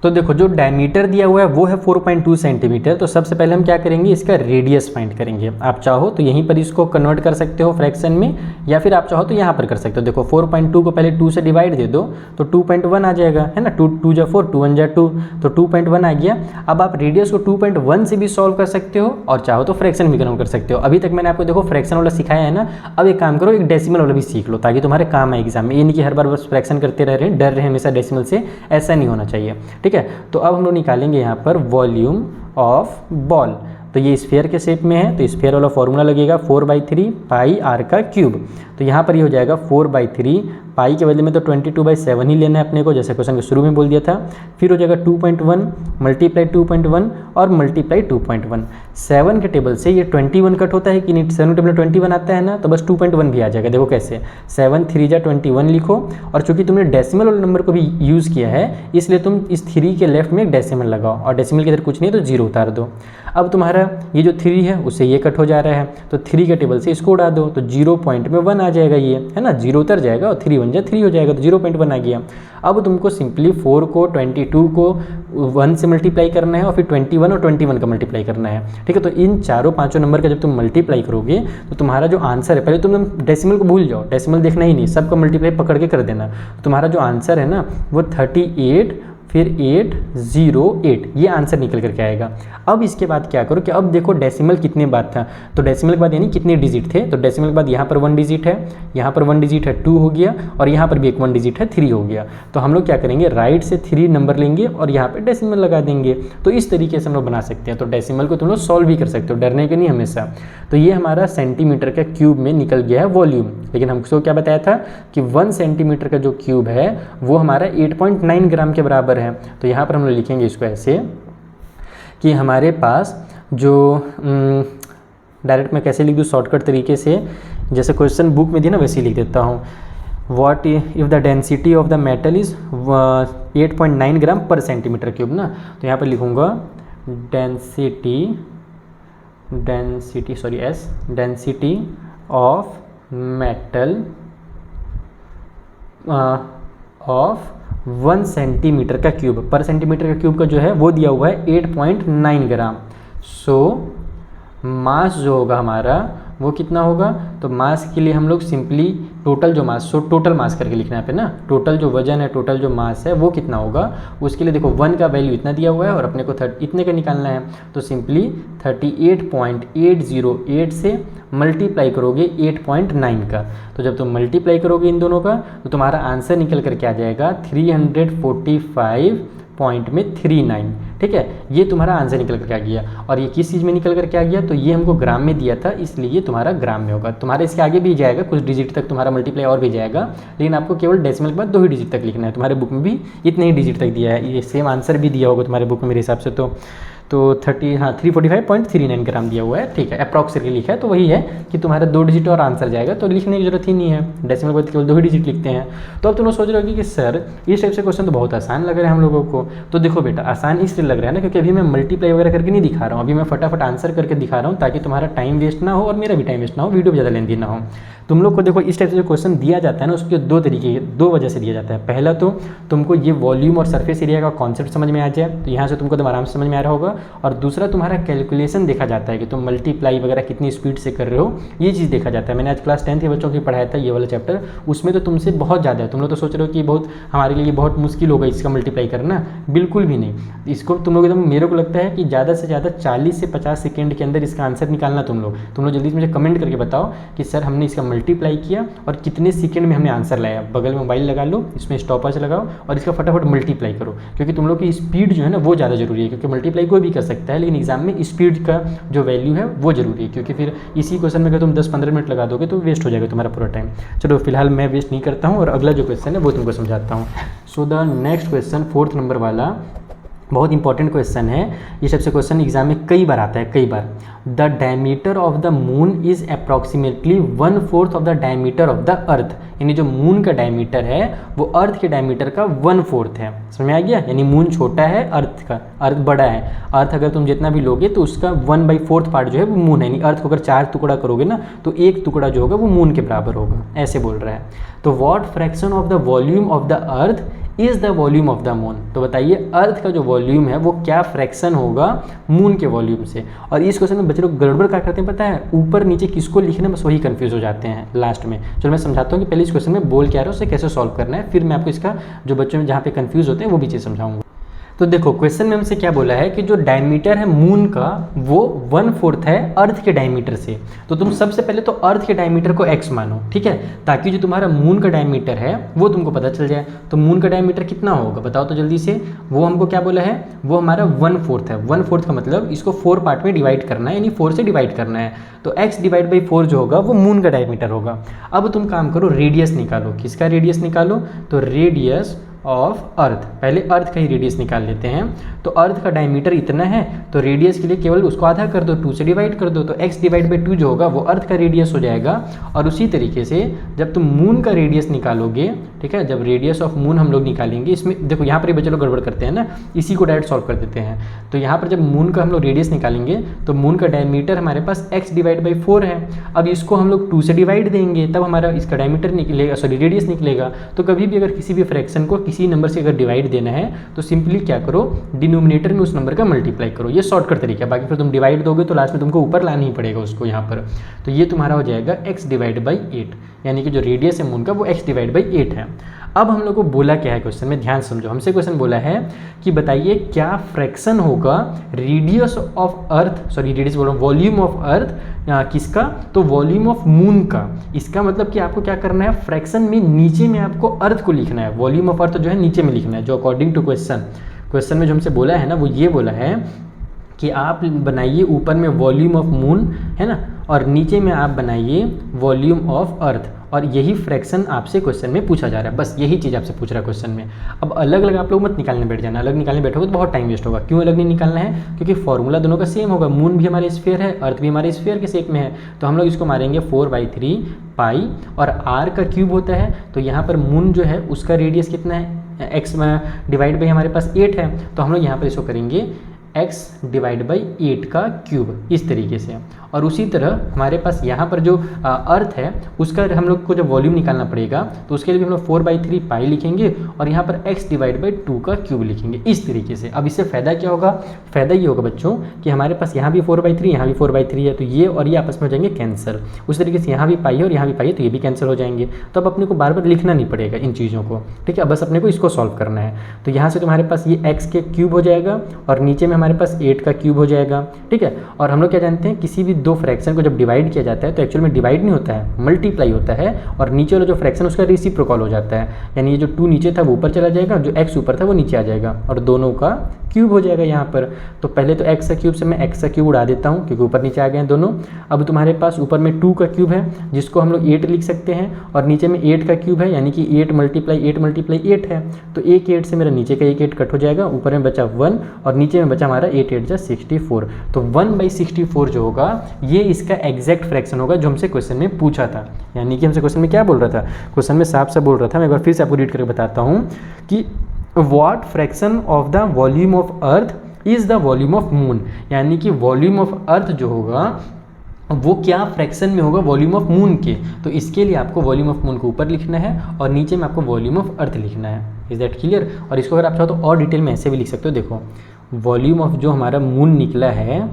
तो देखो जो डायमीटर दिया हुआ है वो है 4.2 सेंटीमीटर। तो सबसे पहले हम क्या करेंगे, इसका रेडियस फाइंड करेंगे। आप चाहो तो यहीं पर इसको कन्वर्ट कर सकते हो फ्रैक्शन में, या फिर आप चाहो तो यहाँ पर कर सकते हो। देखो 4.2 को पहले 2 से डिवाइड दे दो तो 2.1 आ जाएगा, है ना। 2 जा 4, 2 1 जा 2, तो 2.1 आ गया। अब आप रेडियस को 2.1 से भी सॉल्व कर सकते हो और चाहो तो फ्रैक्शन भी कन्वर्ट कर सकते हो। अभी तक मैंने आपको देखो फ्रैक्शन वाला सिखाया है ना। अब एक काम करो, एक डेसिमल वाला भी सीख लो ताकि तुम्हारे काम आए एग्जाम में। ये नहीं कि हर बार बस फ्रैक्शन करते रह रहे हैं, डर रहे हैं हमेशा डेसिमल से, ऐसा नहीं होना चाहिए, ठीक है। तो अब हम लोग निकालेंगे यहाँ पर वॉल्यूम ऑफ बॉल। तो ये स्फीयर के शेप में है तो स्फीयर वाला फॉर्मूला लगेगा 4/3 पाई आर का क्यूब। तो यहाँ पर ये हो जाएगा 4/3, पाई के बदले में तो 22/7 ही लेना है अपने को, जैसे क्वेश्चन के शुरू में बोल दिया था। फिर हो जाएगा 2.1 मल्टीप्लाई 2.1 और मल्टीप्लाई 2.1। 7 के टेबल से ये 21 कट होता है कि नहीं, 7 के टेबल में 21 आता है ना, तो बस 2.1 भी आ जाएगा। देखो कैसे, 7 3 जा 21 लिखो, और चूंकि तुमने डेसिमल वाले नंबर को भी यूज़ किया है इसलिए तुम इस 3 के लेफ्ट में एक डेसिमल लगाओ, और डेसिमल की इधर कुछ नहीं है तो 0 उतार दो। अब तुम्हारा ये जो 3 है उससे ये कट हो जा रहा है, तो 3 के टेबल से इसको उड़ा दो तो 0 पॉइंट में 1 आ जाएगा, ये है ना, 0 उतर जाएगा और 3 1 जा 3 हो जाएगा, तो 0.1 आ गया। अब तुमको सिंपली 4 को 22 को 1 से मल्टीप्लाई करना है और फिर 21 और 21 का मल्टीप्लाई करना है, ठीक है। तो इन चारों पांचों नंबर का जब तुम मल्टीप्लाई करोगे तो तुम्हारा जो आंसर है, पहले तुम डेसिमल को भूल जाओ, डेसिमल देखना ही नहीं, सबका मल्टीप्लाई पकड़ के कर देना। तुम्हारा जो आंसर है ना वो 38 फिर 808 ये आंसर निकल करके आएगा। अब इसके बाद क्या करो कि अब देखो डेसिमल कितने बाद था, तो डेसिमल के बाद यानी कितने डिजिट थे, तो डेसिमल के बाद यहाँ पर 1 डिजिट है, यहाँ पर 1 डिजिट है 2 हो गया, और यहाँ पर भी एक 1 डिजिट है 3 हो गया। तो हम लोग क्या करेंगे, राइट से 3 नंबर लेंगे और यहाँ पर डेसिमल लगा देंगे। तो इस तरीके से हम लोग बना सकते हैं। तो डेसिमल को तुम लोग सॉल्व भी कर सकते हो, डरने के नहीं हमेशा। तो ये हमारा सेंटीमीटर का क्यूब में निकल गया है वॉल्यूम। लेकिन हमको क्या बताया था कि 1 सेंटीमीटर का जो क्यूब है वो हमारा 8.9 ग्राम के बराबर है। तो यहाँ पर हम लोग लिखेंगे इसको ऐसे कि हमारे पास जो डायरेक्ट मैं कैसे लिख दूँ शॉर्टकट तरीके से, जैसे क्वेश्चन बुक में दिया ना वैसे ही लिख देता हूँ। What if the density of the metal is 8.9 ग्राम पर सेंटीमीटर क्यूब ना, तो यहाँ पर लिखूँगा density of metal of 1 centimetre का क्यूब, पर सेंटीमीटर का क्यूब का जो है वो दिया हुआ है 8.9 ग्राम। सो मास जो होगा हमारा वो कितना होगा, तो मास के लिए हम लोग सिंपली टोटल जो मास, सो टोटल मास करके लिखना है पे ना, टोटल जो वजन है, टोटल जो मास है वो कितना होगा, उसके लिए देखो 1 का वैल्यू इतना दिया हुआ है और अपने को इतने का निकालना है। तो सिंपली 38.808 से मल्टीप्लाई करोगे 8.9 का, तो जब तुम मल्टीप्लाई करोगे इन दोनों का तो तुम्हारा आंसर निकल करके आ जाएगा 345.39, ठीक है। ये तुम्हारा आंसर निकल करके आ गया। और ये किस चीज़ में निकल करके आ गया, तो ये हमको ग्राम में दिया था इसलिए तुम्हारा ग्राम में होगा। तुम्हारे इसके आगे भी जाएगा, कुछ डिजिट तक तुम्हारा मल्टीप्लाई और भी जाएगा, लेकिन आपको केवल डेसिमल के बाद 2 ही डिजिट तक लिखना है। तुम्हारे बुक में भी इतने ही डिजिट तक दिया है, ये सेम आंसर भी दिया होगा तुम्हारे बुक में मेरे हिसाब से। तो 345.39 ग्राम दिया हुआ है, ठीक है, अप्रॉक्स करके लिखा है, तो वही है कि तुम्हारा 2 डिजिट और आंसर जाएगा, तो लिखने की जरूरत ही नहीं है, डेसिमल को केवल 2 ही डिजिट लिखते हैं। तो अब तुम लोग सोच रहे हो कि सर इस टाइप से क्वेश्चन तो बहुत आसान लग रहा है हम लोगों को। तो देखो बेटा, आसान इसलिए लग रहा है ना क्योंकि अभी मैं मल्टीप्लाई वगैरह करके नहीं दिखा रहा हूँ, अभी मैं फटाफट आंसर करके दिखा रहा हूँ ताकि तुम्हारा टाइम वेस्ट ना हो और मेरा भी टाइम वेस्ट ना हो, वीडियो भी ज़्यादा लेंदी ना हो। तुम लोग को देखो इस टाइप से जो क्वेश्चन दिया जाता है ना, उसके दो वजह से दिया जाता है। पहला तो तुमको ये वॉल्यूम और सरफेस एरिया का कॉन्सेप्ट समझ में आ जाए, तो यहाँ से तुमको आराम से समझ में आ रहा होगा। और दूसरा तुम्हारा कैलकुलेशन देखा जाता है कि तुम मल्टीप्लाई वगैरह कितनी स्पीड से कर रहे हो, ये चीज़ देखा जाता है। मैंने आज क्लास 10 के बच्चों की पढ़ाया था ये वाला चैप्टर, उसमें तो तुमसे बहुत ज़्यादा है। तुम लोग तो सोच रहे हो कि बहुत हमारे लिए बहुत मुश्किल होगा इसका मल्टीप्लाई करना, बिल्कुल भी नहीं। इसको तुम लोग एकदम, मेरे को लगता है कि ज़्यादा से ज़्यादा 40 से 50 सेकेंड के अंदर इसका आंसर निकालना तुम लोग जल्दी से मुझे कमेंट करके बताओ कि सर हमने इसका मल्टीप्लाई किया और कितने सेकंड में हमने आंसर लाया। बगल में मोबाइल लगा लो, इसमें स्टॉपर लगाओ और इसका फटाफट मल्टीप्लाई करो, क्योंकि तुम लोग की स्पीड जो है ना वो ज़्यादा जरूरी है, क्योंकि मल्टीप्लाई कोई भी कर सकता है लेकिन एग्जाम में स्पीड का जो वैल्यू है वो जरूरी है, क्योंकि फिर इसी क्वेश्चन में अगर तुम 10-15 मिनट लगा दोगे तो वेस्ट हो जाएगा तुम्हारा पूरा टाइम। चलो फिलहाल मैं वेस्ट नहीं करता हूँ और अगला जो क्वेश्चन है वो तुमको समझाता हूँ। So the next question 4th number वाला बहुत इंपॉर्टेंट क्वेश्चन है। ये सबसे क्वेश्चन एग्जाम में कई बार आता है, कई बार। The diameter of the moon is approximately 1/4 of the diameter of the earth, यानी जो मून का डायमीटर है वो अर्थ के डायमीटर का 1/4 है। समझ में आ गया? यानी मून छोटा है, अर्थ बड़ा है। अर्थ अगर तुम जितना भी लोगे तो उसका 1/4 पार्ट जो है वो मून है, यानी अर्थ को अगर 4 टुकड़ा करोगे ना तो एक टुकड़ा जो होगा वो मून के बराबर होगा, ऐसे बोल रहा है। तो what fraction of the volume of the earth is the volume of the moon, तो बताइए अर्थ का जो वॉल्यूम है वो क्या फ्रैक्शन होगा मून के वॉल्यूम से। और इस क्वेश्चन में बच्चे लोग गड़बड़ क्या करते हैं पता है, ऊपर नीचे किसको लिखना बस वही कंफ्यूज हो जाते हैं लास्ट में। चलो मैं समझाता हूँ कि पहले इस क्वेश्चन में बोल क्या रहा है, उसे कैसे सॉल्व करना है, फिर मैं आपको इसका जो बच्चों में जहाँ पे कंफ्यूज होते हैं वो भी चीज़ समझाऊंगा। तो देखो क्वेश्चन में हमसे क्या बोला है कि जो डायमीटर है मून का वो 1/4 है अर्थ के डायमीटर से। तो तुम सबसे पहले तो अर्थ के डायमीटर को x मानो, ठीक है, ताकि जो तुम्हारा मून का डायमीटर है वो तुमको पता चल जाए। तो मून का डायमीटर कितना होगा बताओ तो जल्दी से। वो हमको क्या बोला है, वो हमारा 1/4 है। 1/4 का मतलब इसको 4 पार्ट में डिवाइड करना है, यानी 4 से डिवाइड करना है। तो x/4 जो होगा वो मून का डायमीटर होगा। अब तुम काम करो, रेडियस निकालो। किसका रेडियस निकालो? तो रेडियस ऑफ अर्थ, पहले अर्थ का ही रेडियस निकाल लेते हैं। तो अर्थ का डायमीटर इतना है तो रेडियस के लिए केवल उसको आधा कर दो, 2 से डिवाइड कर दो, तो x/2 जो होगा वो अर्थ का रेडियस हो जाएगा। और उसी तरीके से जब तुम मून का रेडियस निकालोगे, ठीक है, जब रेडियस ऑफ मून हम लोग निकालेंगे, इसमें देखो यहाँ पर बच्चे लोग गड़बड़ करते हैं ना, इसी को डायरेक्ट सॉल्व कर देते हैं। तो यहाँ पर जब मून का हम लोग रेडियस निकालेंगे तो मून का डायमीटर हमारे पास x/4 है। अब इसको हम लोग 2 से डिवाइड देंगे तब हमारा इसका डायमीटर निकलेगा, सॉरी रेडियस निकलेगा। तो कभी भी अगर किसी भी फ्रैक्शन को किसी नंबर से अगर डिवाइड देना है तो सिंपली क्या करो, डिनोमिनेटर में उस नंबर का मल्टीप्लाई करो। ये शॉर्टकट तरीका है, बाकी फिर तुम डिवाइड दोगे तो लास्ट में तुमको ऊपर लाना ही पड़ेगा उसको यहाँ पर। तो ये तुम्हारा हो जाएगा x/8, यानी कि जो रेडियस है मून का वो x/8 है। अब हम लोग को बोला क्या है क्वेश्चन में, ध्यान समझो। हमसे क्वेश्चन बोला है कि बताइए क्या फ्रैक्शन होगा radius of earth, sorry radius बोल रहा हूँ, वॉल्यूम ऑफ अर्थ किसका, तो वॉल्यूम ऑफ मून का। इसका मतलब कि आपको क्या करना है, फ्रैक्शन में नीचे में आपको अर्थ को लिखना है, वॉल्यूम ऑफ अर्थ जो है नीचे में लिखना है, जो अकॉर्डिंग टू क्वेश्चन में जो हमसे बोला है ना वो ये बोला है कि आप बनाइए ऊपर में वॉल्यूम ऑफ मून है ना, और नीचे में आप बनाइए वॉल्यूम ऑफ अर्थ। और यही फ्रैक्शन आपसे क्वेश्चन में पूछा जा रहा है, बस यही चीज़ आपसे पूछ रहा है क्वेश्चन में। अब अलग अलग आप लोग मत निकालने बैठ जाना, अलग निकालने बैठोगे तो बहुत टाइम वेस्ट होगा। क्यों अलग नहीं निकालना है, क्योंकि फॉर्मूला दोनों का सेम होगा। मून भी हमारे स्फीयर है, अर्थ भी हमारे स्फीयर के शेप में है, तो हम लोग इसको मारेंगे 4/3 पाई, और r का क्यूब होता है। तो यहाँ पर मून जो है उसका रेडियस कितना है, x डिवाइड बाई हमारे पास 8 है, तो हम लोग यहाँ पर इसको करेंगे x/8 का क्यूब, इस तरीके से। और उसी तरह हमारे पास यहाँ पर जो अर्थ है उसका हम लोग को जब वॉल्यूम निकालना पड़ेगा तो उसके लिए भी हम लोग 4/3 पाई लिखेंगे और यहाँ पर x/2 का क्यूब लिखेंगे, इस तरीके से। अब इससे फ़ायदा क्या होगा, फ़ायदा ये होगा बच्चों कि हमारे पास यहाँ भी 4/3 यहाँ भी 4/3 है, तो ये और ये आपस में हो जाएंगे कैंसिल। उस तरीके से यहाँ भी पाई है और यहाँ भी पाई है, तो ये भी कैंसिल हो जाएंगे। तो अब अपने को बार बार लिखना नहीं पड़ेगा इन चीज़ों को, ठीक है, बस अपने को इसको सॉल्व करना है। तो यहाँ से तुम्हारे पास ये x के क्यूब हो जाएगा और नीचे में हमारे पास 8 का क्यूब हो जाएगा, ठीक है। और हम लोग क्या जानते हैं, किसी भी दो फ्रैक्शन को जब डिवाइड किया जाता है तो एक्चुअल में डिवाइड नहीं होता है, मल्टीप्लाई होता है, और नीचे वाला जो फ्रैक्शन उसका रेसिप्रोकल हो जाता है, यानी ये जो 2 नीचे था वो ऊपर चला जाएगा, जो x ऊपर था वो नीचे आ जाएगा, और दोनों का क्यूब हो जाएगा यहाँ पर। तो पहले तो एक्स का क्यूब से मैं एक्स का क्यूब उड़ा देता हूँ क्योंकि ऊपर नीचे आ गए हैं दोनों। अब तुम्हारे पास ऊपर में 2 का क्यूब है जिसको हम लोग 8 लिख सकते हैं, और नीचे में 8 का क्यूब है यानी कि 8 × 8 है। तो एक 8 से मेरा नीचे का एक 8 कट हो जाएगा, ऊपर में बचा 1 और नीचे में बचा हमारा 8 8 जा 64। तो 1/64 जो होगा ये इसका एग्जैक्ट फ्रैक्शन होगा जो हमसे क्वेश्चन में पूछा था। यानी कि हमसे क्वेश्चन में क्या बोल रहा था, क्वेश्चन में साफ साफ बोल रहा था, मैं एक बार फिर से आपको रीड करके बताता हूँ कि what fraction of the volume of earth is the volume of moon. यानी कि वॉल्यूम ऑफ अर्थ जो होगा वो क्या फ्रैक्शन में होगा वॉल्यूम ऑफ मून के। तो इसके लिए आपको वॉल्यूम ऑफ मून को ऊपर लिखना है और नीचे में आपको वॉल्यूम ऑफ अर्थ लिखना है। Is that clear. और इसको अगर आप चाहो तो और डिटेल में ऐसे भी लिख सकते हो। देखो वॉल्यूम ऑफ जो हमारा मून निकला है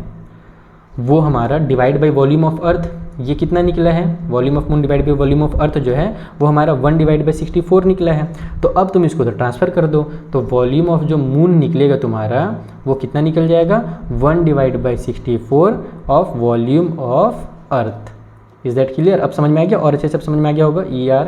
वो हमारा divide by volume of earth, ये कितना निकला है, volume of moon divide by volume of earth जो है वो हमारा 1/64 निकला है। तो अब तुम इसको तो ट्रांसफ़र कर दो, तो वॉल्यूम ऑफ जो मून निकलेगा तुम्हारा वो कितना निकल जाएगा, 1/64 of volume of earth. Is that clear. अब समझ में आ गया, और अच्छे से समझ में आ गया होगा। ER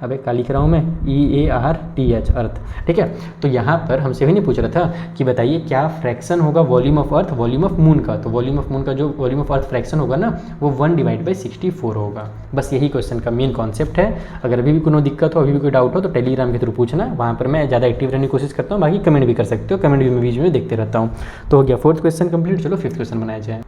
अबे क्या लिख रहा हूँ मैं, EARTH अर्थ। ठीक है। तो यहाँ पर हमसे भी नहीं पूछ रहा था कि बताइए क्या फ्रैक्शन होगा volume of earth volume of moon का। तो वॉल्यूम ऑफ मून का जो वॉल्यूम ऑफ अर्थ फ्रैक्शन होगा ना वो 1/64 होगा। बस यही क्वेश्चन का मेन कॉन्सेप्ट है। अगर अभी भी कोई दिक्कत हो, अभी भी कोई डाउट हो तो टेलीग्राम के थ्रू पूछना, वहाँ पर मैं ज़्यादा एक्टिव रहने की कोशिश करता हूँ। बाकी कमेंट भी कर सकते हो, कमेंट भी मैं बीच में देखते रहता हूँ। तो हो गया 4th क्वेश्चन कंप्लीट। चलो 5th क्वेश्चन बनाया जाए।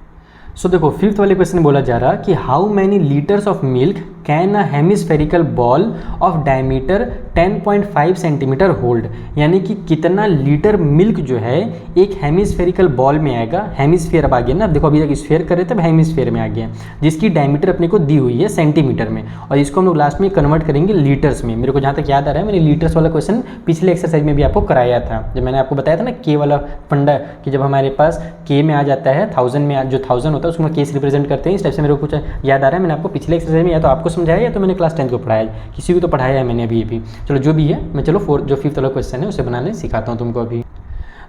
सो देखो 5th वाले क्वेश्चन में बोला जा रहा कि how many litres of milk can a hemispherical ball of diameter 10.5 centimetre hold. यानी कि कितना लीटर मिल्क जो है एक हेमिस्फेरिकल बॉल में आएगा। हेमिस्फेयर अब आ गया ना, देखो अभी तक स्फेयर कर रहे थे, अब हेमिस्फेयर में आ गया, जिसकी डायमीटर अपने को दी हुई है सेंटीमीटर में, और इसको हम लोग लास्ट में कन्वर्ट करेंगे लीटर्स में। मेरे को जहाँ तक याद आ रहा है मैंने लीटर्स वाला क्वेश्चन पिछले एक्सरसाइज में भी आपको कराया था, जब मैंने आपको बताया था ना के वाला फंडा, कि जब हमारे पास के में आ जाता है 1000 में, जो 1000 होता है उसको केस रिप्रेजेंट करते हैं। इस टाइप से मेरे को कुछ याद आ रहा है, मैंने आपको पिछले एक्सरसाइज में या तो आपको समझाया या तो मैंने क्लास 10 को पढ़ाया, किसी को तो पढ़ाया है मैंने अभी। चलो जो भी है, मैं चलो 5th वाला क्वेश्चन है उसे बनाने सिखाता हूँ तुमको अभी।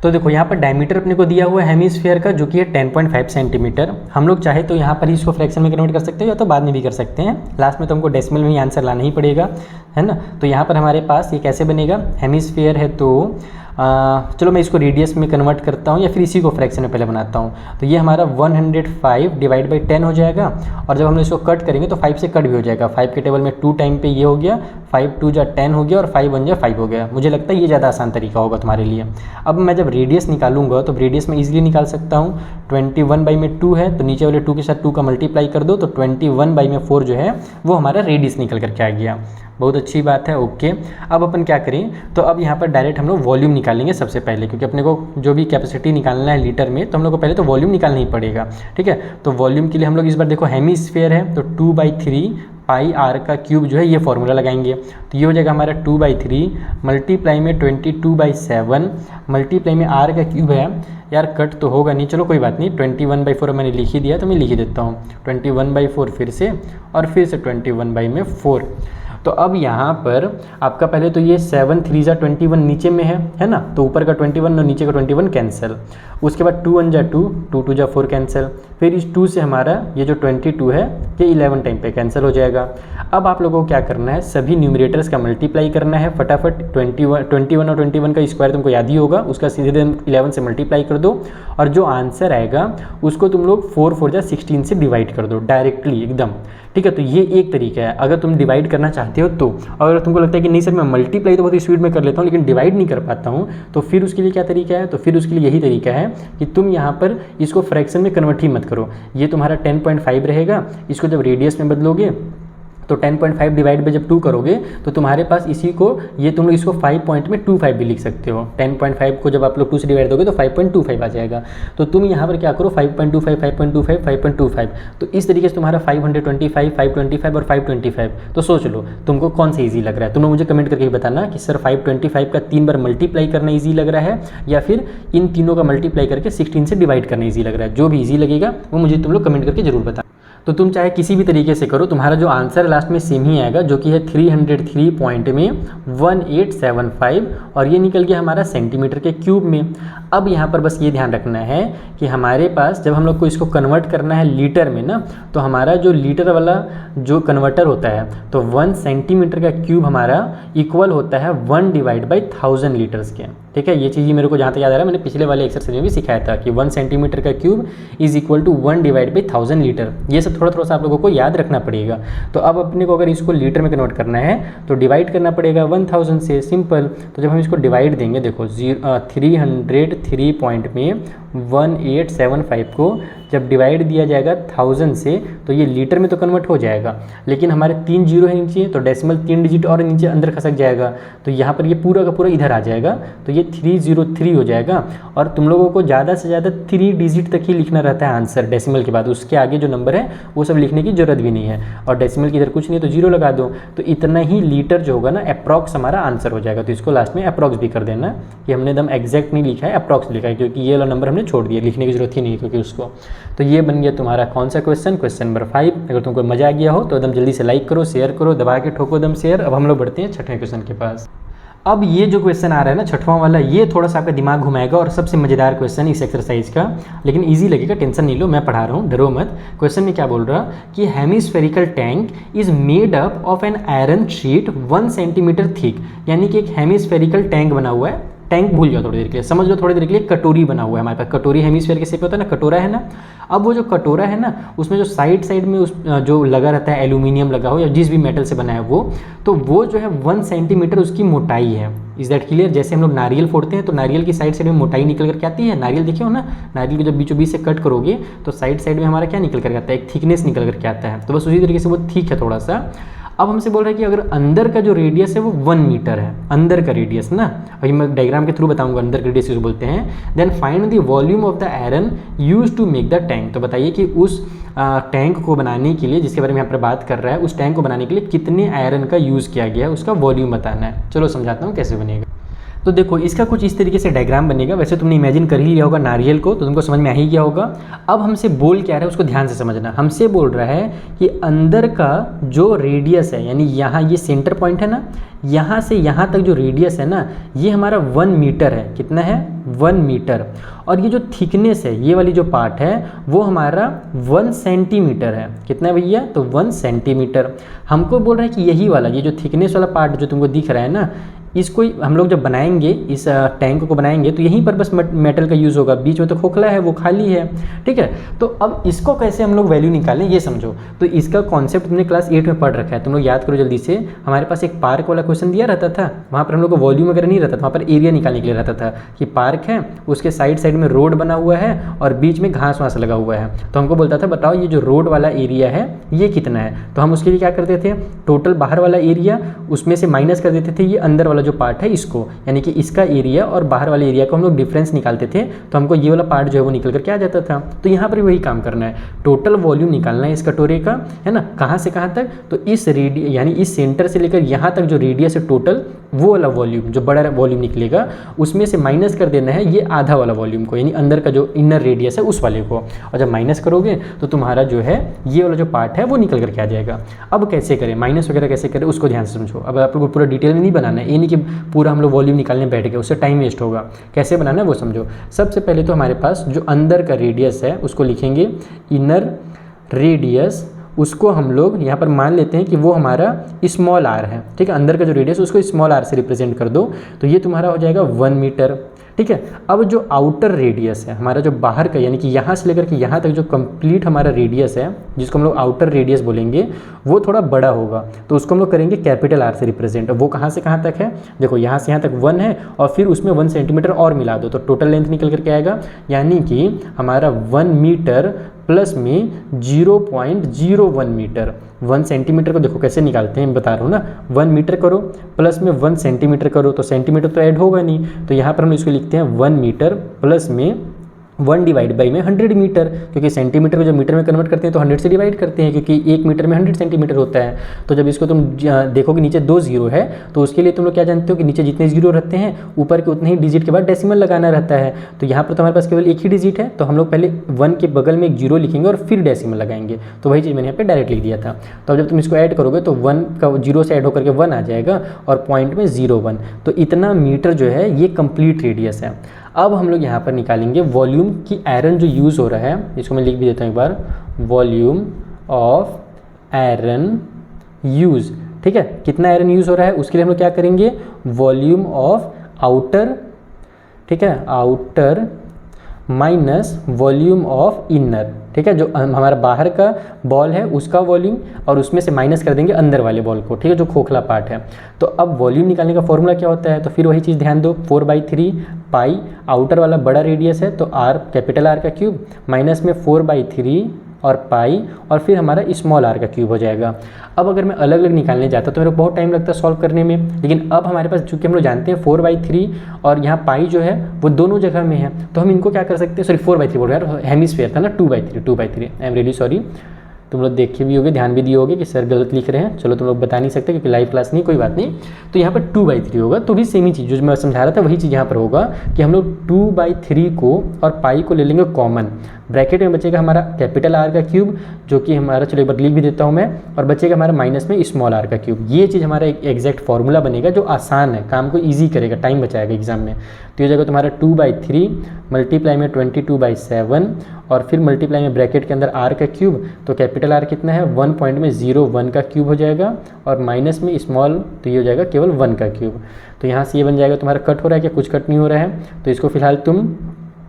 तो देखो यहाँ पर डायमीटर अपने को दिया हुआ है हेमिस्फीयर का जो कि है 10.5 सेंटीमीटर। हम लोग चाहे तो यहाँ पर ही इसको फ्रैक्शन में कन्वर्ट कर सकते हो या तो बाद में भी कर सकते हैं। लास्ट में तो हमको डेसिमल में ही आंसर लाना ही पड़ेगा, है ना। तो यहाँ पर हमारे पास ये कैसे बनेगा, हेमिस्फीयर है तो चलो मैं इसको रेडियस में कन्वर्ट करता हूँ या फिर इसी को फ्रैक्शन में पहले बनाता हूँ। तो ये हमारा 105 डिवाइड बाई 10 हो जाएगा, और जब हम इसको कट करेंगे तो 5 से कट भी हो जाएगा। 5 के टेबल में 2 टाइम पे ये हो गया, 5 2 जा 10 हो गया और 5 1 जा 5 हो गया। मुझे लगता है ये ज़्यादा आसान तरीका होगा तुम्हारे लिए। अब मैं जब रेडियस निकालूंगा तो रेडियस में ईजिली निकाल सकता हूँ। 21/2 है तो नीचे वाले 2 के साथ 2 का मल्टीप्लाई कर दो तो 21/4 जो है वो हमारा रेडियस निकल करके आ गया। बहुत अच्छी बात है, ओके। अब अपन क्या करें, तो अब यहाँ पर डायरेक्ट हम लोग वॉल्यूम निकालेंगे सबसे पहले, क्योंकि अपने को जो भी कैपेसिटी निकालना है लीटर में तो हम लोग को पहले तो वॉल्यूम निकालना ही पड़ेगा। ठीक है, तो वॉल्यूम के लिए हम लोग इस बार देखो हेमिस्फीयर है तो 2/3 पाई आर का क्यूब जो है ये फॉर्मूला लगाएंगे। तो ये हो जाएगा हमारा 2/3 मल्टीप्लाई में 22/7 मल्टीप्लाई में आर का क्यूब है। यार कट तो होगा नहीं, चलो कोई बात नहीं, 21/4 मैंने लिख ही दिया तो मैं लिख ही देता हूँ। 21/4 फिर से और फिर से 21/4। तो अब यहाँ पर आपका पहले तो ये 7 3 जा 21 नीचे में है ना, तो ऊपर का 21 और नीचे का 21 कैंसिल। उसके बाद 2 1 जा 2 2 2 जा 4 कैंसिल। फिर इस 2 से हमारा ये जो 22 है ये 11 टाइम पे कैंसिल हो जाएगा। अब आप लोगों को क्या करना है, सभी न्यूमरेटर्स का मल्टीप्लाई करना है फटाफट। 21 और 21 का स्क्वायर तुमको याद ही होगा, उसका सीधे 11 से मल्टीप्लाई कर दो और जो आंसर आएगा उसको तुम लोग 4 4 जा 16 से डिवाइड कर दो डायरेक्टली एकदम। ठीक है, तो ये एक तरीका है अगर तुम डिवाइड करना चाहते हो तो। अगर तुमको लगता है कि नहीं सर मैं मल्टीप्लाई तो बहुत स्पीड में कर लेता हूँ लेकिन डिवाइड नहीं कर पाता हूँ, तो फिर उसके लिए क्या तरीका है, तो फिर उसके लिए यही तरीका है कि तुम यहाँ पर इसको फ्रैक्शन में कन्वर्ट ही मत करो। ये तुम्हारा 10.5 रहेगा, इसको जब रेडियस में बदलोगे तो 10.5 डिवाइड बाई जब 2 करोगे तो तुम्हारे पास इसी को ये तुम लोग इसको 5.25 भी लिख सकते हो। 10.5 को जब आप लोग 2 से डिवाइड दोगे तो 5.25 आ जाएगा। तो तुम यहाँ पर क्या करो 5.25 5.25 5.25, तो इस तरीके से तुम्हारा 525 525 और 525। तो सोच लो तुमको कौन सा ईजी लग रहा है। तुम लोग मुझे कमेंट करके बताना कि सर 525 का 3 बार मल्टीप्लाई करना ईजी लग रहा है या फिर इन तीनों का मल्टीप्लाई करके 16 से डिवाइड करना ईजी लग रहा है। जो भी ईजी लगेगा वो मुझे तुम लोग कमेंट करके जरूर बताना। तो तुम चाहे किसी भी तरीके से करो, तुम्हारा जो आंसर है लास्ट में सेम ही आएगा, जो कि है 303 पॉइंट में 1875, और ये निकल गया हमारा सेंटीमीटर के क्यूब में। अब यहाँ पर बस ये ध्यान रखना है कि हमारे पास जब हम लोग को इसको कन्वर्ट करना है लीटर में ना, तो हमारा जो लीटर वाला जो कन्वर्टर होता है, तो 1 सेंटीमीटर का क्यूब हमारा इक्वल होता है 1/1000 लीटर्स के। ठीक है, ये चीज़ मेरे को जहाँ तक याद आ रहा है, मैंने पिछले वाले एक्सरसाइज में भी सिखाया था कि 1 सेंटीमीटर का cube is equal to 1/1000 litre. ये सब थोड़ा सा आप लोगों को याद रखना पड़ेगा। तो अब अपने को अगर इसको लीटर में कन्वर्ट करना है तो डिवाइड करना पड़ेगा 1000 से, सिंपल। तो जब हम इसको डिवाइड देंगे, देखो 303 पॉइंट में 1875 को जब डिवाइड दिया जाएगा 1000 से, तो ये लीटर में तो कन्वर्ट हो जाएगा, लेकिन हमारे 3 जीरो है नीचे, तो डेसिमल 3 डिजिट और नीचे अंदर खसक जाएगा, तो यहाँ पर ये पूरा का पूरा इधर आ जाएगा, तो ये 303 हो जाएगा। और तुम लोगों को ज़्यादा से ज़्यादा 3 डिजिट तक ही लिखना रहता है आंसर डेसिमल के बाद, उसके आगे जो नंबर है वो सब लिखने की जरूरत भी नहीं है। और डेसिमल की इधर कुछ नहीं है तो जीरो लगा दो, तो इतना ही लीटर जो होगा ना अप्रॉक्स हमारा आंसर हो जाएगा। तो इसको लास्ट में अप्रॉक्स भी कर देना कि हमने एकदम एग्जैक्ट नहीं लिखा है, अप्रॉक्स लिखा है, क्योंकि ये वाला नंबर हमने छोड़ दिया, लिखने की जरूरत ही नहीं है क्योंकि उसको। तो ये बन गया तुम्हारा कौन सा क्वेश्चन, क्वेश्चन नंबर 5। अगर तुमको मजा आ गया हो तो एकदम जल्दी से लाइक करो, शेयर करो, दबा के ठोको एकदम शेयर। अब हम लोग बढ़ते हैं छठवें क्वेश्चन के पास। अब ये जो क्वेश्चन आ रहा है ना छठवां वाला, ये थोड़ा सा आपका दिमाग घुमाएगा और सबसे मज़ेदार क्वेश्चन इस एक्सरसाइज का, लेकिन इजी लगेगा, टेंशन नहीं लो, मैं पढ़ा रहा हूँ, डरो मत। क्वेश्चन में क्या बोल रहा कि hemispherical tank is made up of an iron sheet 1 centimetre thick, यानी कि एक हेमिस्फेरिकल टैंक बना हुआ है। टैंक भूल जाओ थोड़ी देर के लिए, समझ लो थोड़ी देर के लिए, कटोरी बना हुआ है हमारे पास। कटोरी हेमिस्फेयर के शेप होता है ना, कटोरा है ना। अब वो जो कटोरा है ना, उसमें जो साइड में उस जो लगा रहता है, एल्यूमिनियम लगा हो या जिस भी मेटल से बना है वो, तो वो जो है 1 सेंटीमीटर उसकी मोटाई है। Is that clear? जैसे हम लोग नारियल फोड़ते हैं तो नारियल की साइड में मोटाई निकल कर के आती है। नारियल देखिए हो ना, नारियल को जब बीचों बीच से कट करोगे तो साइड में हमारा क्या निकल कर आता है, एक थिकनेस निकल करके आता है। तो बस उसी तरीके से वो थिक है थोड़ा सा। अब हमसे बोल रहा है कि अगर अंदर का जो रेडियस है वो 1 मीटर है, अंदर का रेडियस ना, अभी मैं डायग्राम के थ्रू बताऊंगा अंदर का रेडियस किसको बोलते हैं। Then find the volume of the iron used to make the tank. तो बताइए कि उस टैंक को बनाने के लिए, जिसके बारे में यहाँ पर बात कर रहा है, उस टैंक को बनाने के लिए कितने आयरन का यूज़ किया गया है, उसका वॉल्यूम बताना है। चलो समझाता हूँ कैसे बनेगा। तो देखो इसका कुछ इस तरीके से डायग्राम बनेगा। वैसे तुमने इमेजिन कर ही लिया होगा नारियल को, तो तुमको समझ में आ ही गया होगा। अब हमसे बोल क्या रहा है उसको ध्यान से समझना। हमसे बोल रहा है कि अंदर का जो रेडियस है, यानी यहाँ ये सेंटर पॉइंट है ना, यहाँ से यहाँ तक जो रेडियस है ना, ये हमारा 1 मीटर है। कितना है? 1 मीटर। और ये जो थिकनेस है, ये वाली जो पार्ट है, वो हमारा 1 सेंटीमीटर है। कितना है भैया? तो 1 सेंटीमीटर। हमको बोल रहा है कि यही वाला, ये जो थिकनेस वाला पार्ट जो तुमको दिख रहा है ना, इसको हम लोग जब बनाएंगे, इस टैंक को बनाएंगे, तो यहीं पर बस मेटल का यूज़ होगा। बीच में तो खोखला है, वो खाली है। ठीक है, तो अब इसको कैसे हम लोग वैल्यू निकालें ये समझो। तो इसका कॉन्सेप्ट तुमने क्लास 8 में पढ़ रखा है, तुम लोग याद करो जल्दी से। हमारे पास एक पार्क वाला क्वेश्चन दिया रहता था, वहाँ पर हम लोग को वॉल्यूम वगैरह नहीं रहता था, वहाँ पर एरिया निकालने के लिए रहता था कि पार्क है, उसके साइड में रोड बना हुआ है और बीच में घास वास लगा हुआ है। तो हमको बोलता था बताओ ये जो रोड वाला एरिया है ये कितना है। तो हम उसके लिए क्या करते थे, टोटल बाहर वाला एरिया उसमें से माइनस कर देते थे ये अंदर वाला जो पार्ट है इसको, यानी कि इसका एरिया और बाहर वाले एरिया को हम लोग डिफरेंस निकालते थे, तो हमको ये वाला पार्ट जो है वो निकल कर के आ जाता था। तो यहाँ पर वही काम करना है, टोटल वॉल्यूम निकालना है इस कटोरे का, है ना, कहाँ से कहाँ तक। तो इस रेडियस यानी इस सेंटर से लेकर यहाँ तक जो रेडियस है टोटल, वो वाला वॉल्यूम जो बड़ा वॉल्यूम निकलेगा उसमें से माइनस कर देना है ये आधा वाला वॉल्यूम को, यानी अंदर का जो इनर रेडियस है उस वाले को। और जब माइनस करोगे तो तुम्हारा जो है ये वाला जो पार्ट है वो निकल करके आ जाएगा। अब कैसे करें, माइनस वगैरह कैसे करें उसको ध्यान से समझो। अब आप लोग पूरा डिटेल में नहीं बनाना है, ये नहीं कि पूरा हम लोग वॉल्यूम निकालने बैठ गए, उससे टाइम वेस्ट होगा। कैसे बनाना है वो समझो। सबसे पहले तो हमारे पास जो अंदर का रेडियस है उसको लिखेंगे इनर रेडियस, उसको हम लोग यहाँ पर मान लेते हैं कि वो हमारा स्मॉल आर है। ठीक है, अंदर का जो रेडियस उसको स्मॉल आर से रिप्रेजेंट कर दो, तो ये तुम्हारा हो जाएगा 1 मीटर। ठीक है, अब जो आउटर रेडियस है हमारा, जो बाहर का, यानी कि यहाँ से लेकर के यहाँ तक जो कंप्लीट हमारा रेडियस है, जिसको हम लोग आउटर रेडियस बोलेंगे, वो थोड़ा बड़ा होगा, तो उसको हम लोग करेंगे कैपिटल आर से रिप्रेजेंट। वो कहाँ से कहाँ तक है, देखो यहाँ से यहाँ तक 1 है और फिर उसमें 1 सेंटीमीटर और मिला दो, तो टोटल लेंथ निकल करके आएगा, यानी कि हमारा 1 मीटर प्लस में 0.01 मीटर। 1 सेंटीमीटर को देखो कैसे निकालते हैं, बता रहा हूँ ना, 1 मीटर करो प्लस में 1 सेंटीमीटर करो, तो सेंटीमीटर तो ऐड होगा नहीं, तो यहाँ पर हम इसको लिखते हैं 1 मीटर प्लस में 1 डिवाइड बाई में 100 मीटर, क्योंकि सेंटीमीटर को जब मीटर में कन्वर्ट करते हैं तो 100 से डिवाइड करते हैं, क्योंकि 1 मीटर में 100 सेंटीमीटर होता है। तो जब इसको तुम देखोगे नीचे 2 जीरो है, तो उसके लिए तुम लोग क्या जानते हो कि नीचे जितने जीरो रहते हैं ऊपर के उतने ही डिजिट के बाद डेसिमल लगाना रहता है। तो यहाँ पर तो हमारे पास केवल एक ही डिजिट है, तो हम लोग पहले 1 के बगल में एक जीरो लिखेंगे और फिर डेसिमल लगाएंगे। तो वही चीज़ मैंने यहाँ पे डायरेक्ट लिख दिया था। तो अब जब तुम इसको ऐड करोगे तो 1 का जीरो से ऐड होकर के 1 आ जाएगा और पॉइंट में 0.1, तो इतना मीटर जो है ये कंप्लीट रेडियस है। अब हम लोग यहाँ पर निकालेंगे वॉल्यूम की आयरन जो यूज़ हो रहा है, इसको मैं लिख भी देता हूँ एक बार, वॉल्यूम ऑफ आयरन यूज़। ठीक है, कितना आयरन यूज़ हो रहा है उसके लिए हम लोग क्या करेंगे, वॉल्यूम ऑफ आउटर, ठीक है, outer minus volume of inner. ठीक है, जो हमारा बाहर का बॉल है उसका वॉल्यूम और उसमें से माइनस कर देंगे अंदर वाले बॉल को, ठीक है, जो खोखला पार्ट है। तो अब वॉल्यूम निकालने का फॉर्मूला क्या होता है, तो फिर वही चीज़ ध्यान दो, 4/3 पाई, आउटर वाला बड़ा रेडियस है तो आर, कैपिटल आर का क्यूब, माइनस में 4/3 और पाई और फिर हमारा स्मॉल आर का क्यूब हो जाएगा। अब अगर मैं अलग अलग निकालने जाता तो मेरे को बहुत टाइम लगता है सॉल्व करने में, लेकिन अब हमारे पास चूँकि हम लोग जानते हैं 4/3 और यहाँ पाई जो है वो दोनों जगह में है, तो हम इनको क्या कर सकते हैं, सॉरी 4/3 बोल रहे हैं यार, हेमिस्फीयर था ना, 2/3 आई एम रियली सॉरी। तुम लोग देखे भी होगे, ध्यान भी दिए होगे कि सर गलत लिख रहे हैं, चलो तुम लोग बता नहीं सकते क्योंकि लाइव क्लास नहीं, कोई बात नहीं। तो यहाँ पर 2/3 होगा, तो भी सेम ही चीज़ जो मैं समझा रहा था वही चीज़ यहाँ पर होगा कि हम लोग 2/3 को और पाई को ले लेंगे कॉमन, ब्रैकेट में बचेगा हमारा कैपिटल आर का क्यूब जो कि हमारा, चलो एक बार लिख भी देता हूँ मैं, और बचेगा हमारा माइनस में स्मॉल आर का क्यूब। ये चीज़ हमारा एक एग्जैक्ट फार्मूला बनेगा जो आसान है, काम को ईजी करेगा, टाइम बचाएगा एग्जाम में। तो ये जगह तुम्हारा 2/3 मल्टीप्लाई में 22/7 और फिर मल्टीप्लाई में ब्रैकेट के अंदर आर का क्यूब, तो कैपिटल आर कितना है 1.01 का क्यूब हो जाएगा और माइनस में स्मॉल, तो ये हो जाएगा केवल 1 का क्यूब। तो यहाँ से ये बन जाएगा तुम्हारा, कट हो रहा है क्या, कुछ कट नहीं हो रहा है, तो इसको फिलहाल तुम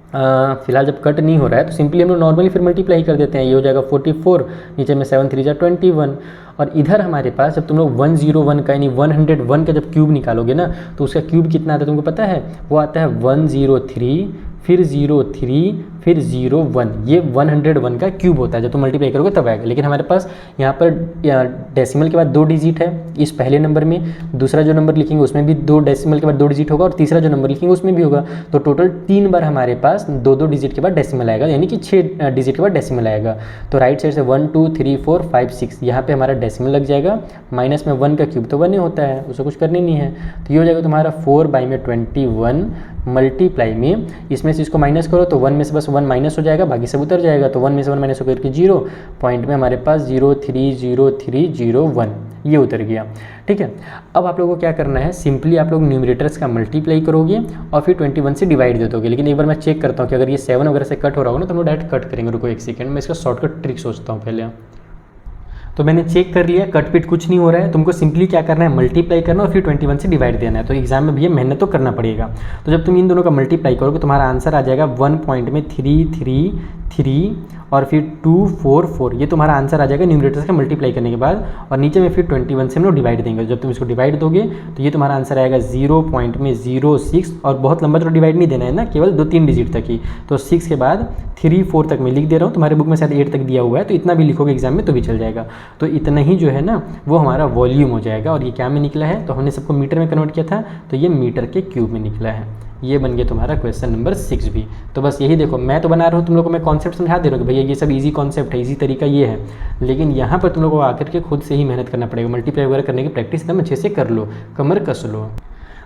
फिलहाल जब कट नहीं हो रहा है तो सिंपली हम लोग नॉर्मली फिर मल्टीप्लाई कर देते हैं, ये हो जाएगा 44, नीचे में 7 3 21, और इधर हमारे पास जब तुम लोग 101 का यानी 101 का जब क्यूब निकालोगे ना तो उसका क्यूब कितना आता है तुमको पता है, वो आता है 103 फिर 03 फिर 01, ये 101 का क्यूब होता है, जब तुम मल्टीप्लाई करोगे तब आएगा। लेकिन हमारे पास यहाँ पर डेसिमल के बाद 2 डिजिट है इस पहले नंबर में, दूसरा जो नंबर लिखेंगे उसमें भी 2 डेसिमल के बाद 2 डिजिट होगा और तीसरा जो नंबर लिखेंगे उसमें भी होगा, तो टोटल 3 बार हमारे पास 2 डिजिट के बाद डेसिमल आएगा, यानी कि 6 डिजिट के बाद डेसिमल आएगा। तो राइट साइड से 1 2 3 4 5 6 यहाँ पे हमारा डेसिमल लग जाएगा, माइनस में 1 का क्यूब तो 1 ही होता है, उसको कुछ करने नहीं है, तो ये हो जाएगा तुम्हारा 4/21 मल्टीप्लाई में, इसमें से इसको माइनस करो तो 1 में से बस 1 माइनस हो जाएगा, बाकी सब उतर जाएगा, तो 1 में से 1 माइनस होकर के 0, पॉइंट में हमारे पास 0.30301 ये उतर गया। ठीक है, अब आप लोगों को क्या करना है, सिंपली आप लोग न्यूमरेटर्स का मल्टीप्लाई करोगे और फिर 21 से डिवाइड दे दोगे। लेकिन एक बार मैं चेक करता हूँ कि अगर ये 7 वगैरह से कट हो रहा होगा ना तो हम लोग डायरेक्ट कट करेंगे, रुको एक सेकंड, मैं इसका शॉर्टकट ट्रिक सोचता हूँ पहले। तो मैंने चेक कर लिया, कट पिट कुछ नहीं हो रहा है, तुमको सिंपली क्या करना है, मल्टीप्लाई करना और फिर 21 से डिवाइड देना है। तो एग्जाम में भैया मेहनत तो करना पड़ेगा। तो जब तुम इन दोनों का मल्टीप्लाई करोगे तुम्हारा आंसर आ जाएगा 1.333 और फिर 244, ये तुम्हारा आंसर आ जाएगा न्यूमरेटर्स का मल्टीप्लाई करने के बाद, और नीचे में फिर 21 से हम लोग डिवाइड देंगे। जब तुम इसको डिवाइड दोगे तो ये तुम्हारा आंसर आएगा 0.06, और बहुत लंबा तो डिवाइड नहीं देना है ना, केवल 2-3 डिजिट तक ही, तो 6 के बाद 3 4 तक मैं लिख दे रहा हूँ, तुम्हारे बुक में शायद 8 तक दिया हुआ है, तो इतना भी लिखोगे एग्जाम में तो भी चल जाएगा। तो इतना ही जो है ना वो हमारा वॉल्यूम हो जाएगा। और ये क्या में निकला है, तो हमने सबको मीटर में कन्वर्ट किया था, तो ये मीटर के क्यूब में निकला है। ये बन गया तुम्हारा क्वेश्चन नंबर 6 भी। तो बस यही देखो, मैं तो बना रहा हूँ, तुम लोग को मैं कॉन्सेप्ट समझा दे रहा हूँ कि भैया ये सब इजी कॉन्सेप्ट है, इजी तरीका ये है, लेकिन यहाँ पर तुम लोगों को आकर के खुद से ही मेहनत करना पड़ेगा। मल्टीप्लाई वगैरह करने की प्रैक्टिस एकदम अच्छे से कर लो, कमर कस लो।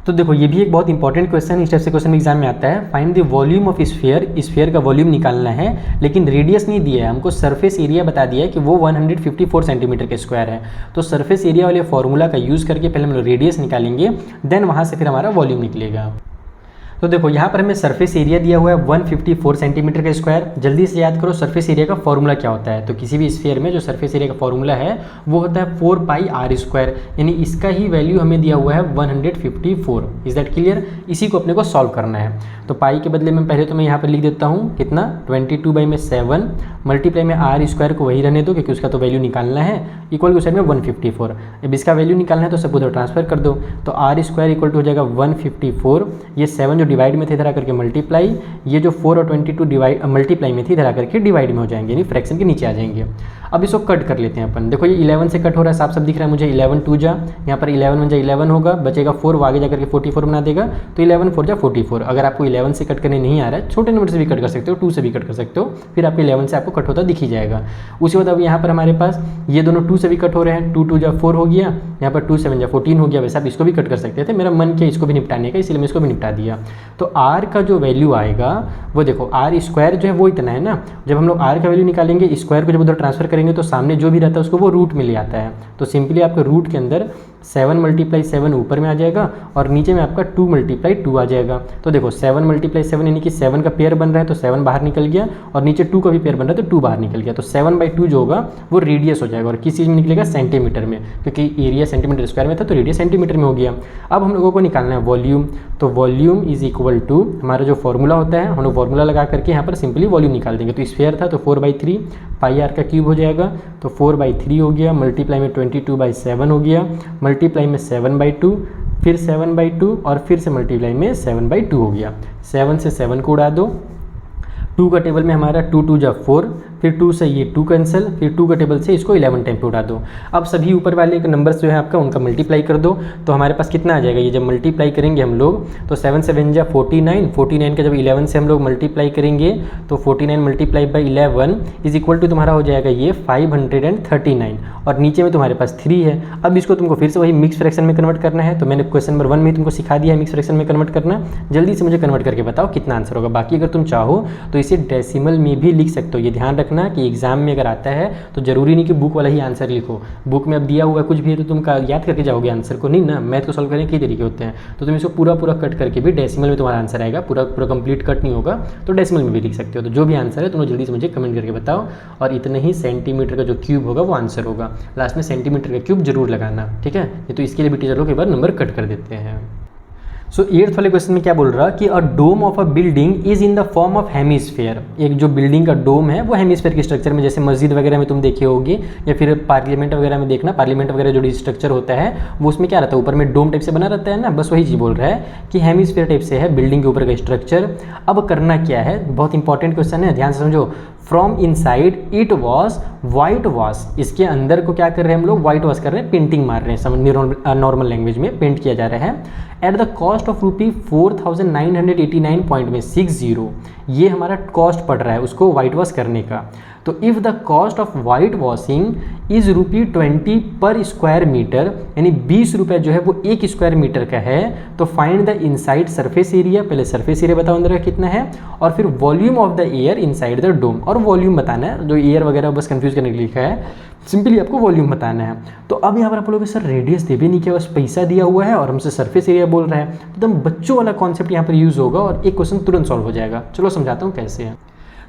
तो देखो ये भी एक बहुत इंपॉर्टेंट क्वेश्चन है, इस टाइप से क्वेश्चन एग्जाम में आता है। Find the volume of sphere, sphere का वॉल्यूम निकालना है, लेकिन रेडियस नहीं दिया है हमको, सरफेस एरिया बता दिया है कि वो 154 सेंटीमीटर के स्क्वायर है। तो सरफेस एरिया वाले फॉर्मूला का यूज़ करके पहले हम लोग रेडियस निकालेंगे, देन वहाँ से फिर हमारा वॉल्यूम निकलेगा। तो देखो यहाँ पर हमें सरफेस एरिया दिया हुआ है 154 सेंटीमीटर का स्क्वायर। जल्दी से याद करो सरफेस एरिया का फॉर्मूला क्या होता है। तो किसी भी स्फीयर में जो सरफेस एरिया का फॉर्मूला है वो होता है 4πr², यानी इसका ही वैल्यू हमें दिया हुआ है 154। Is that clear? इसी को अपने को सॉल्व करना है। तो पाई के बदले में पहले तो मैं यहाँ पर लिख देता हूँ कितना, 22/7 मल्टीप्लाई में r² को वही रहने दो क्योंकि उसका तो वैल्यू निकालना है, इक्वल टू साइड में 154। अब इसका वैल्यू निकालना है तो सब उधर ट्रांसफर कर दो, तो r² इक्वल टू हो जाएगा 154, ये 7 जो डिवाइड में थे इधर आकर के मल्टीप्लाई, ये जो 4 और 22 डिवाइड मल्टीप्लाई में थी इधर आकर के डिवाइड में हो जाएंगे, यानी फ्रैक्शन के नीचे आ जाएंगे। अब इसको कट कर लेते हैं अपन। देखो ये 11 से कट हो रहा है, साफ साफ दिख रहा है मुझे। 11 2 जा, यहाँ पर 11 1 जा 11 होगा, बचेगा 4, वो आगे जाकर के 44 बना देगा, तो 11 4 जा 44। अगर आपको 11 से कट करने नहीं आ रहा है, छोटे नंबर से भी कट कर सकते हो, 2 से भी कट कर सकते हो, फिर आपके 11 से आपको कट होता दिख ही जाएगा। उसके बाद अब यहाँ पर हमारे पास ये दोनों 2 से भी कट हो रहे हैं, 2 2 जा 4 हो गया, यहाँ पर 2 7 जा 14 हो गया। वैसे आप इसको भी कट कर सकते थे, मेरा मन किया इसको भी निपटाने का, इसलिए मैं इसको भी निपटा दिया। तो r का जो वैल्यू आएगा वो देखो, r स्क्वायर जो है वो इतना है ना, जब हम लोग r का वैल्यू निकालेंगे, स्क्वायर को जब उधर ट्रांसफर करेंगे तो सामने जो भी रहता है उसको वो रूट में ले आता है। तो सिंपली आपके रूट के अंदर 7 × 7 ऊपर में आ जाएगा और नीचे में आपका 2 × 2 आ जाएगा। तो देखो 7 × 7 यानी कि 7 का पेयर बन रहा है तो 7 बाहर निकल गया, और नीचे 2 का भी पेयर बन रहा है तो 2 बाहर निकल गया। तो 7/2 जो होगा वो रेडियस हो जाएगा, और किस चीज़ में निकलेगा, सेंटीमीटर में, क्योंकि एरिया सेंटीमीटर स्क्वायर में था तो रेडियस सेंटीमीटर में हो गया। अब हम लोगों को निकालना है वॉल्यूम, तो वॉल्यूम इज इक्वल टू हमारा जो फॉर्मूला होता है, हम लोग फॉर्मूला लगा करके यहाँ पर सिंपली वॉल्यूम निकाल देंगे। तो स्फीयर था तो 4/3 πr का क्यूब हो जाएगा, तो 4/3 हो गया, मल्टीप्लाई में 22/7 हो गया, मल्टीप्लाई में 7/2, फिर 7/2 और फिर से मल्टीप्लाई में 7/2 हो गया। 7 से 7 को उड़ा दो, 2 का टेबल में हमारा 2 2 जा 4, फिर 2 से ये 2 कैंसिल, फिर 2 का टेबल से इसको 11 टाइम पे उड़ा दो। अब सभी ऊपर वाले नंबर्स जो है आपका उनका मल्टीप्लाई कर दो, तो हमारे पास कितना आ जाएगा, ये जब मल्टीप्लाई करेंगे हम लोग तो 7 7 जा 49, 49 का जब 11 से हम लोग मल्टीप्लाई करेंगे तो 49 × 11 इज इक्वल टू तुम्हारा हो जाएगा ये 539, और नीचे में तुम्हारे पास 3 है। अब इसको तुमको फिर से वही मिक्स फ्रैक्शन में कन्वर्ट करना है, तो मैंने क्वेश्चन नंबर 1 में तुमको सिखा दिया है मिक्स फ्रैक्शन में कन्वर्ट करना। जल्दी से मुझे कन्वर्ट करके बताओ कितना आंसर होगा। बाकी अगर तुम चाहो तो इसे डेसिमल में भी लिख सकते हो। ये ध्यान रखना कि एग्जाम में अगर आता है तो जरूरी नहीं कि बुक वाला ही आंसर लिखो, बुक में अब दिया हुआ कुछ भी है तो तुम याद करके जाओगे आंसर को, नहीं ना। मैथ को सॉल्व करने के कई तरीके होते हैं, तो तुम इसको पूरा कट करके भी डेसिमल में तुम्हारा आंसर आएगा, पूरा कंप्लीट कट नहीं होगा, तो डेसिमल में भी लिख सकते हो। तो जो भी आंसर है तुम जल्दी से मुझे कमेंट करके बताओ, और इतना ही सेंटीमीटर का जो क्यूब होगा वो आंसर होगा। लास्ट में सेंटीमीटर का क्यूब जरूर लगाना, ठीक है। ये तो इसके लिए भी टीचर लोग एक बार नंबर कट कर देते हैं। सो 8th वाले क्वेश्चन में क्या बोल रहा है कि a dome of a building is in the form of hemisphere. एक जो बिल्डिंग का डोम है वो हेमिस्फेयर के स्ट्रक्चर में, जैसे मस्जिद वगैरह में तुम देखे होगे, या फिर पार्लियामेंट वगैरह में देखना, पार्लियामेंट वगैरह जो स्ट्रक्चर होता है वो उसमें क्या रहता है, ऊपर में डोम टाइप से बना रहता है ना, बस वही चीज़ बोल रहा है कि हेमिस्फेयर टाइप से है बिल्डिंग के ऊपर का स्ट्रक्चर। अब करना क्या है, बहुत इंपॉर्टेंट क्वेश्चन है, ध्यान से समझो। From inside it was white wash, इसके अंदर को क्या कर रहे हैं हम लोग, वाइट वॉश कर रहे हैं, पेंटिंग मार रहे हैं, नॉर्मल लैंग्वेज में पेंट किया जा रहा है। एट द कॉस्ट ऑफ ₹4,989.60, ये हमारा कॉस्ट पड़ रहा है उसको वाइट वॉश करने का। तो if the cost of white washing is ₹20 पर स्क्वायर मीटर, यानी 20 रुपये जो है वो 1 स्क्वायर मीटर का है, तो find the inside surface area. पहले सरफेस एरिया बताओ अंदर का कितना है, और फिर volume of the air inside the dome, और वॉल्यूम बताना है, जो एयर वगैरह बस कंफ्यूज करने के लिए लिखा है, सिंपली आपको वॉल्यूम बताना है। तो अब यहाँ पर आप लोगों के सर रेडियस दे भी नहीं किया, बस पैसा दिया हुआ है और हमसे सरफेस एरिया बोल रहा है, तो एकदम बच्चों वाला कॉन्सेप्ट यहाँ पर यूज़ होगा और एक क्वेश्चन तुरंत सॉल्व हो जाएगा। चलो समझाता हूँ कैसे है।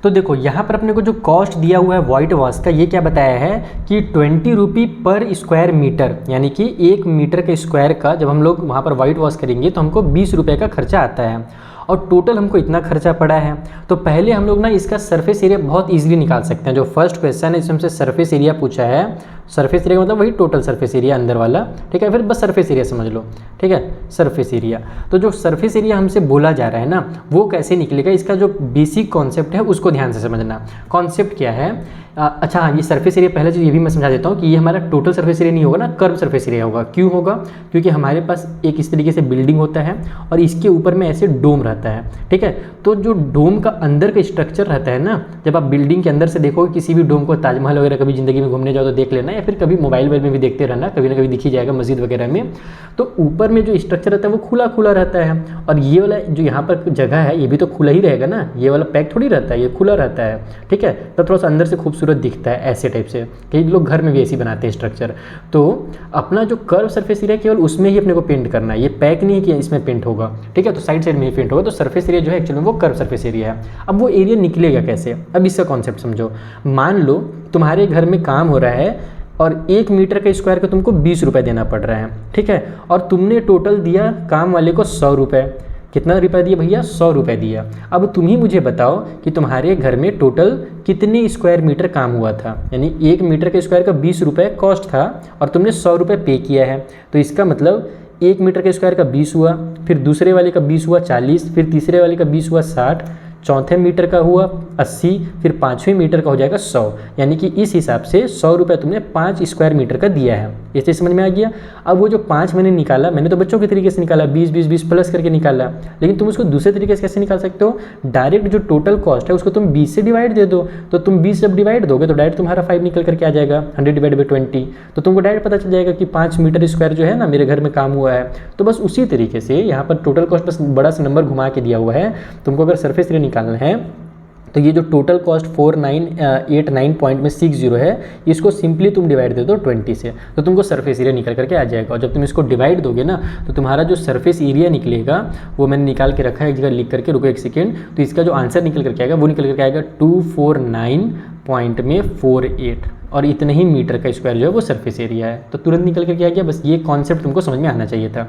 तो देखो यहाँ पर अपने को जो कॉस्ट दिया हुआ है वाइट वॉश का, ये क्या बताया है कि 20 रुपये पर स्क्वायर मीटर, यानी कि 1 मीटर के स्क्वायर का जब हम लोग वहाँ पर वाइट वॉश करेंगे तो हमको 20 रुपये का खर्चा आता है, और टोटल हमको इतना खर्चा पड़ा है। तो पहले हम लोग ना इसका सरफेस एरिया बहुत इजीली निकाल सकते हैं। जो फर्स्ट क्वेश्चन है इसमें हमसे सरफेस एरिया पूछा है, सरफेस एरिया का मतलब वही टोटल सरफेस एरिया अंदर वाला, ठीक है। फिर बस सरफेस एरिया समझ लो, ठीक है, सरफेस एरिया। तो जो सरफेस एरिया हमसे बोला जा रहा है ना, वो कैसे निकलेगा, इसका जो बेसिक कॉन्सेप्ट है उसको ध्यान से समझना। कॉन्सेप्ट क्या है, अच्छा हाँ, ये सरफेस एरिया पहले चीज़ ये भी मैं समझा देता हूँ कि ये हमारा टोटल सरफेस एरिया नहीं होगा ना, कर्व सरफेस एरिया होगा। क्यों होगा, क्योंकि हमारे पास एक इस तरीके से बिल्डिंग होता है और इसके ऊपर में ऐसे डोम रहता है, ठीक है। तो जो डोम का अंदर का स्ट्रक्चर रहता है ना, जब आप बिल्डिंग के अंदर से देखोगे किसी भी डोम को, ताजमहल वगैरह कभी ज़िंदगी में घूमने जाओ तो देख लेना, या फिर कभी मोबाइल में भी देखते रहना, कभी ना कभी दिख ही जाएगा मस्जिद वगैरह में। तो ऊपर में जो स्ट्रक्चर रहता है वो खुला खुला रहता है, और ये वाला जो यहाँ पर जगह है ये भी तो खुला ही रहेगा ना, ये वाला पैक थोड़ी रहता है, ये खुला रहता है, ठीक है। तब थोड़ा सा अंदर से खूबसूरत दिखता है ऐसे टाइप से, कई लोग घर में भी ऐसे बनाते हैं स्ट्रक्चर। तो अपना जो कर्व सरफेस एरिया केवल उसमें ही अपने को पेंट करना है, ये पैक नहीं है कि इसमें पेंट होगा, ठीक है। तो साइड साइड में ही पेंट होगा, तो सरफेस एरिया जो है एक्चुअली वो कर्व सरफेस एरिया है। अब वो एरिया निकलेगा कैसे, अब इसका कॉन्सेप्ट समझो। मान लो तुम्हारे घर में काम हो रहा है और 1 मीटर के स्क्वायर का तुमको 20 रुपये देना पड़ रहा है, ठीक है, और तुमने टोटल दिया काम वाले को 100 रुपये। कितना रुपया दिया भैया, 100 रुपये दिया। अब तुम ही मुझे बताओ कि तुम्हारे घर में टोटल कितने स्क्वायर मीटर काम हुआ था, यानी 1 मीटर के स्क्वायर का 20 रुपये कॉस्ट था और तुमने 100 रुपये पे किया है। तो इसका मतलब 1 मीटर के स्क्वायर का 20 हुआ, फिर दूसरे वाले का 20 हुआ 40, फिर तीसरे वाले का 20 हुआ 60, चौथे मीटर का हुआ 80, फिर पाँचवें मीटर का हो जाएगा 100। यानी कि इस हिसाब से 100 रुपये तुमने 5 स्क्वायर मीटर का दिया है। ये चीज़ समझ में आ गया। अब वो जो 5 मैंने निकाला, मैंने तो बच्चों के तरीके से निकाला, 20 प्लस करके निकाला, लेकिन तुम उसको दूसरे तरीके से कैसे निकाल सकते हो? डायरेक्ट जो टोटल कॉस्ट है उसको तुम 20 से डिवाइड दे दो। तो तुम 20 जब डिवाइड दोगे तो डायरेक्ट तुम्हारा 5 निकल करके आ जाएगा, 100 डिवाइड बाई 20। तो तुमको डायरेक्ट पता चल जाएगा कि 5 मीटर स्क्वायर जो है ना मेरे घर में काम हुआ है। तो बस उसी तरीके से यहाँ पर टोटल कॉस्ट बस बड़ा सा नंबर घुमा के दिया हुआ है। तुमको अगर सरफेस एरिया निकालना है तो ये जो टोटल कॉस्ट 4989.60 है, इसको सिंपली तुम डिवाइड दे दो 20 से, तो तुमको सरफेस एरिया निकल करके आ जाएगा। और जब तुम इसको डिवाइड दोगे ना तो तुम्हारा जो सरफेस एरिया निकलेगा वो मैंने निकाल के रखा है एक जगह लिख करके, रुको एक सेकेंड। तो इसका जो आंसर निकल करके आएगा वो निकल करके आएगा 249.48, और इतने ही मीटर का स्क्वायर जो है वो सरफेस एरिया है। तो तुरंत निकल करके आ गया। बस ये कॉन्सेप्ट तुमको समझ में आना चाहिए था।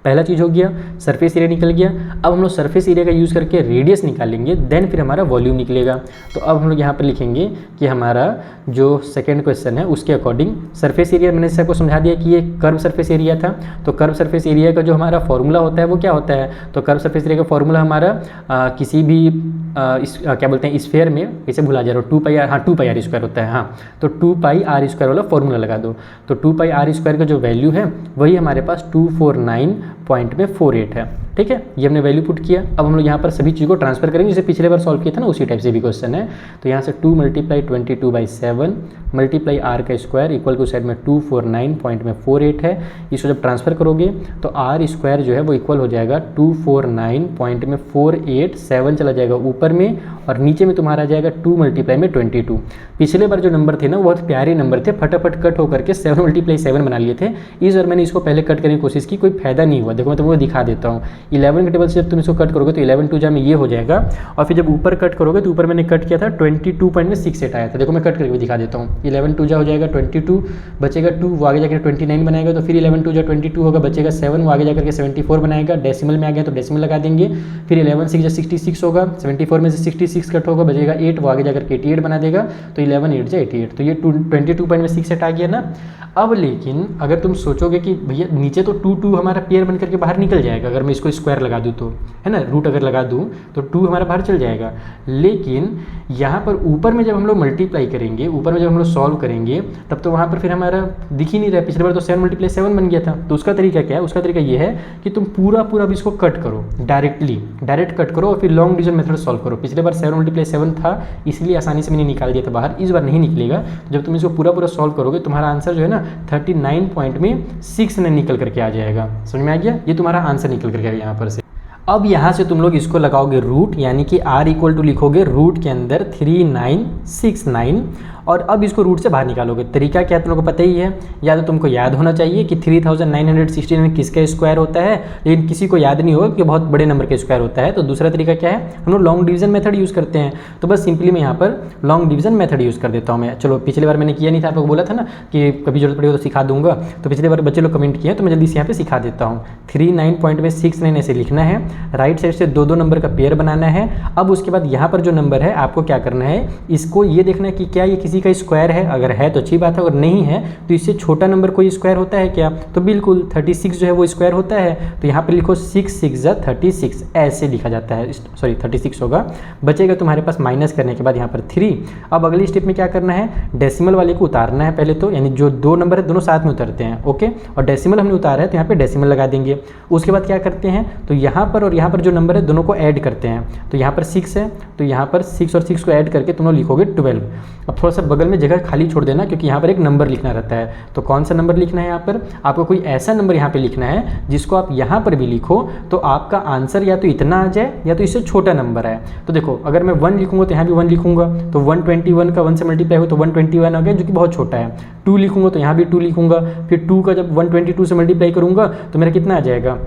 पहला चीज़ हो गया, सरफेस एरिया निकल गया। अब हम लोग सरफेस एरिया का यूज़ करके रेडियस निकालेंगे, देन फिर हमारा वॉल्यूम निकलेगा। तो अब हम लोग यहाँ पर लिखेंगे कि हमारा जो सेकंड क्वेश्चन है उसके अकॉर्डिंग सरफेस एरिया मैंने सबको समझा दिया कि ये कर्व सरफेस एरिया था। तो कर्व सरफेस एरिया का जो हमारा फॉर्मूला होता है वो क्या होता है? तो कर्व सरफेस एरिया का फॉर्मूला हमारा किसी भी क्या बोलते हैं स्फेयर में, इसे भुला जा रहा हूँ, 2 पाई आर, हाँ 2 पाई आर स्क्वायर होता है, हाँ। तो 2 पाई आर स्क्वायर वाला फॉर्मूला लगा दो। तो 2 पाई आर स्क्वायर का जो वैल्यू है वही हमारे पास 249.48 है। ठीक है, ये हमने वैल्यू पुट किया। अब हम लोग यहाँ पर सभी चीज़ को ट्रांसफर करेंगे, जैसे पिछले बार सॉल्व किया था ना उसी टाइप से भी क्वेश्चन है। तो यहाँ से 2 × 22/7 मल्टीप्लाई आर का स्क्वायर इक्वल टू साइड में 249.48 है। इसको जब ट्रांसफर करोगे तो आर स्क्वायर जो है वो इक्वल हो जाएगा 249.48, 7 चला जाएगा ऊपर में और नीचे में तुम्हारा आ जाएगा 2 × 22। पिछले बार जो नंबर थे ना वो बहुत प्यारे नंबर थे, फटाफट कट होकर के 7 × 7 बना लिए थे। इस बार मैंने इसको पहले कट करने की कोशिश की, कोई फायदा नहीं हुआ। देखो मैं तुमको दिखा देता हूँ। 11 के टेबल से जब तुम इसको कट करोगे तो 11 2 जा में ये हो जाएगा, और फिर जब ऊपर कट करोगे तो ऊपर मैंने कट किया था 22.68 आया था। देखो मैं कट करके भी दिखा देता हूँ। 11 2 जा हो जाएगा 22, बचेगा 2, वो आगे जाकर 29 बनाएगा। तो फिर 11 2 जा 22 होगा, बचेगा 7, वो आगे जाकर के 74 बनाएगा। डेसिमल में आ गया तो डेसिमल लगा देंगे। फिर 11 6 जा 66 होगा, 74 में से 66 कट होगा, बचेगा 8, वो आगे जाकर के 88 बना देगा। तो 11 8 जा 88, तो ये 22.68 आ गया ना। अब लेकिन अगर तुम सोचोगे कि भैया नीचे तो 2 2 हमारा पेयर बन करके बाहर निकल जाएगा, अगर मैं इसको स्क्वायर लगा दूँ तो, है ना, रूट अगर लगा दूँ तो 2 हमारा बाहर चल जाएगा। लेकिन यहाँ पर ऊपर में जब हम लोग मल्टीप्लाई करेंगे, ऊपर में जब हम लोग सॉल्व करेंगे, तब तो वहाँ पर फिर हमारा दिख ही नहीं रहा है। पिछले बार तो 7 × 7 बन गया था। तो उसका तरीका क्या है? उसका तरीका ये है कि तुम पूरा अब इसको कट करो, डायरेक्ट कट करो और फिर लॉन्ग डिवीजन मेथड सॉल्व करो। पिछले बार 7 × 7 था, इसलिए आसानी से मैंने निकाल दिया था बाहर। इस बार नहीं निकलेगा। जब तुम इसको पूरा सॉल्व करोगे तुम्हारा आंसर जो है ना 39.6 में निकल करके आ जाएगा। समझ में आ गया? ये तुम्हारा आंसर निकल करके आएगा यहाँ पर से। अब यहाँ से तुम लोग इसको लगाओगे रूट, यानी कि r इक्वल टू लिखोगे रूट के अंदर 3969, और अब इसको रूट से बाहर निकालोगे। तरीका क्या है तुम लोग को पता ही है, या तो तुमको याद होना चाहिए कि 3969 किसका स्क्वायर होता है, लेकिन किसी को याद नहीं होगा कि बहुत बड़े नंबर का स्क्वायर होता है। तो दूसरा तरीका क्या है, हम लोग लॉन्ग डिवीजन मेथड यूज़ करते हैं। तो बस सिंपली मैं यहाँ पर लॉन्ग डिवीजन मेथड यूज़ कर देता हूँ मैं। चलो पिछले बार मैंने किया नहीं था, आप लोग बोला था ना कि कभी जरूरत पड़ेगी तो सिखा दूंगा, तो पिछले बार बच्चे लोग कमेंट किए तो मैं जल्दी से यहाँ पे सिखा देता हूँ। 39.69 ऐसे लिखना है, राइट साइड से 2 नंबर का पेयर बनाना है। अब उसके बाद यहाँ पर जो नंबर है आपको क्या करना है, इसको ये देखना है कि क्या ये किसी का स्क्वायर है। अगर है तो अच्छी बात है, अगर नहीं है तो इससे छोटा नंबर कोई स्क्वायर होता है क्या? तो बिल्कुल 36 जो है वो स्क्वायर होता है। तो यहाँ पर लिखो 6 6 जा 36, ऐसे लिखा जाता है, सॉरी 36 होगा। बचेगा तुम्हारे पास माइनस करने के बाद यहाँ पर 3। अब अगली स्टेप में क्या करना है, डेसिमल वाले को उतारना है पहले तो, यानी जो 2 नंबर है दोनों साथ में उतरते हैं, ओके। और डेसिमल हमने उतारा है तो यहाँ पे डेसिमल लगा देंगे। उसके बाद क्या करते हैं, तो यहाँ पर और यहाँ पर जो नंबर है दोनों को ऐड करते हैं। तो यहाँ पर 6 है, तो यहाँ पर 6 और 6 को ऐड करके तुम लोग लिखोगे 12। अब थोड़ा सा बगल में जगह खाली छोड़ देना, क्योंकि यहाँ पर एक नंबर लिखना रहता है। तो कौन सा नंबर लिखना है यहाँ पर, आपको कोई ऐसा नंबर यहाँ पे लिखना है जिसको आप यहाँ पर भी लिखो तो आपका आंसर या तो इतना आ जाए या तो इससे छोटा नंबर है। तो देखो अगर मैं 1 लिखूंगा तो यहाँ भी 1 लिखूंगा, तो 121 का 1 से मल्टीप्लाई हो तो 121 आ गया, जो कि बहुत छोटा है। 2 लिखूंगा तो यहाँ भी 2 लिखूंगा, फिर 2 का जब 122 से मल्टीप्लाई करूंगा तो मेरा कितना आ जाएगा,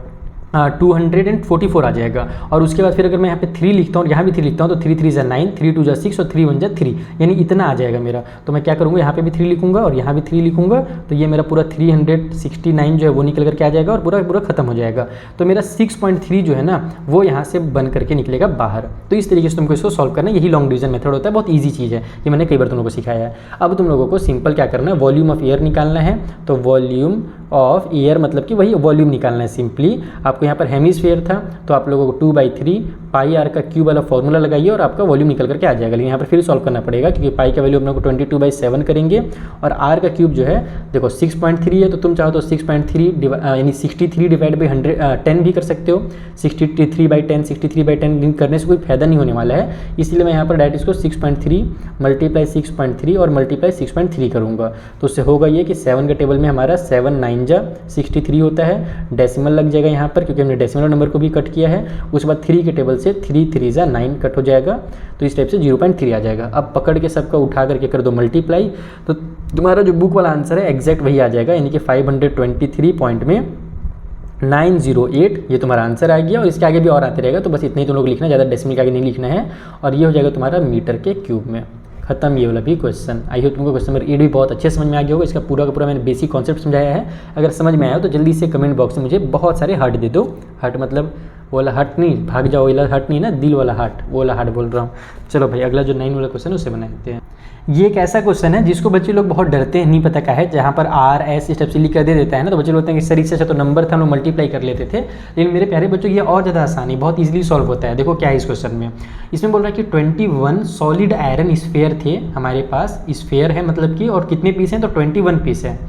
244 आ जाएगा। और उसके बाद फिर अगर मैं यहाँ पे 3 लिखता हूँ और यहाँ भी 3 लिखता हूँ तो 3 3 जा 9, 3 2 जा 6 और 3 1 जा 3, यानी इतना आ जाएगा मेरा। तो मैं क्या करूँगा, यहाँ पे भी 3 लिखूँगा और यहाँ भी 3 लिखूँगा, तो ये मेरा पूरा 369 जो है वो निकल करके आ जाएगा और पूरा खत्म हो जाएगा। तो मेरा 6.3 जो है ना वो यहाँ से बन करके निकलेगा बाहर। तो इस तरीके से तुमको इसको सॉल्व करना है, यही लॉन्ग डिवीजन मेथड होता है, बहुत ईजी चीज़ है, ये मैंने कई बार तुम लोगों को सिखाया है। अब तुम लोगों को सिंपल क्या करना है, वॉल्यूम ऑफ एयर निकालना है। तो वॉल्यूम ऑफ एयर मतलब कि वही वॉल्यूम निकालना है सिंपली। आपको यहाँ पर हेमिस्फीयर था तो आप लोगों को 2/3 पाई आर का क्यूब वाला फॉर्मूला लगाइए और आपका वॉल्यूम निकल करके आ जाएगा। लेकिन यहाँ पर फिर सॉल्व करना पड़ेगा क्योंकि पाई का वैल्यू हम लोग को 22/7 करेंगे और आर का क्यूब जो है देखो 6.3 है, तो तुम चाहो तो 6.3 यानी 63/10 भी कर सकते हो। 63/10 63/10 करने से कोई फायदा नहीं होने वाला है, इसलिए मैं यहाँ पर डायरेक्ट इसको 6.3 × 6.3 और × 6.3 करूँगा। तो उससे होगा ये कि 7 के टेबल में हमारा 7 9 जा 63 होता है, डेसिमल लग जाएगा यहाँ पर क्योंकि हमने डेसिमल नंबर को भी कट किया है। उसके बाद 3 के टेबल से 3 3 जा 9 कट हो जाएगा, तो इस टाइप से 0.3 आ जाएगा। अब पकड़ के सबका उठा करके कर दो मल्टीप्लाई, तो तुम्हारा जो बुक वाला आंसर है एग्जैक्ट वही आ जाएगा, यानी कि 523.908 ये तुम्हारा आंसर आ गया। और इसके आगे भी और आते रहेगा, तो बस इतना ही तुम लोग लिखना, ज़्यादा डेसिमल के आगे नहीं लिखना है। और ये हो जाएगा तुम्हारा मीटर के क्यूब में। खत्म ये वाला भी क्वेश्चन। आई होप तुमको क्वेश्चन नंबर 8 भी बहुत अच्छे समझ में आ गया होगा। इसका पूरा का पूरा मैंने बेसिक कॉन्सेप्ट समझाया है। अगर समझ में आया हो तो जल्दी से कमेंट बॉक्स में मुझे बहुत सारे हार्ट दे दो। हार्ट मतलब वो वाला हार्ट नहीं, भाग जाओ वाला हार्ट नहीं ना, दिल वाला हार्ट, वो वाला हार्ट बोल रहा हूँ। चलो भाई अगला जो 9 वाला क्वेश्चन है उसे बनाते हैं। ये एक ऐसा क्वेश्चन है जिसको बच्चे लोग बहुत डरते हैं, नहीं पता क्या है, जहाँ पर आर एस स्टेप से लिख कर दे देता है ना, तो बच्चे लोग बोलते हैं कि सर इससे अच्छा तो नंबर था हम लोग मल्टीप्लाई कर लेते थे। लेकिन मेरे प्यारे बच्चों ये और ज़्यादा आसानी, बहुत ईजिली सॉल्व होता है। देखो क्या है इस क्वेश्चन में, इसमें बोल रहा है कि 21 सॉलिड आयरन स्फेयर थे हमारे पास। स्फेयर है मतलब कि, और कितने पीस हैं, तो 21 पीस है।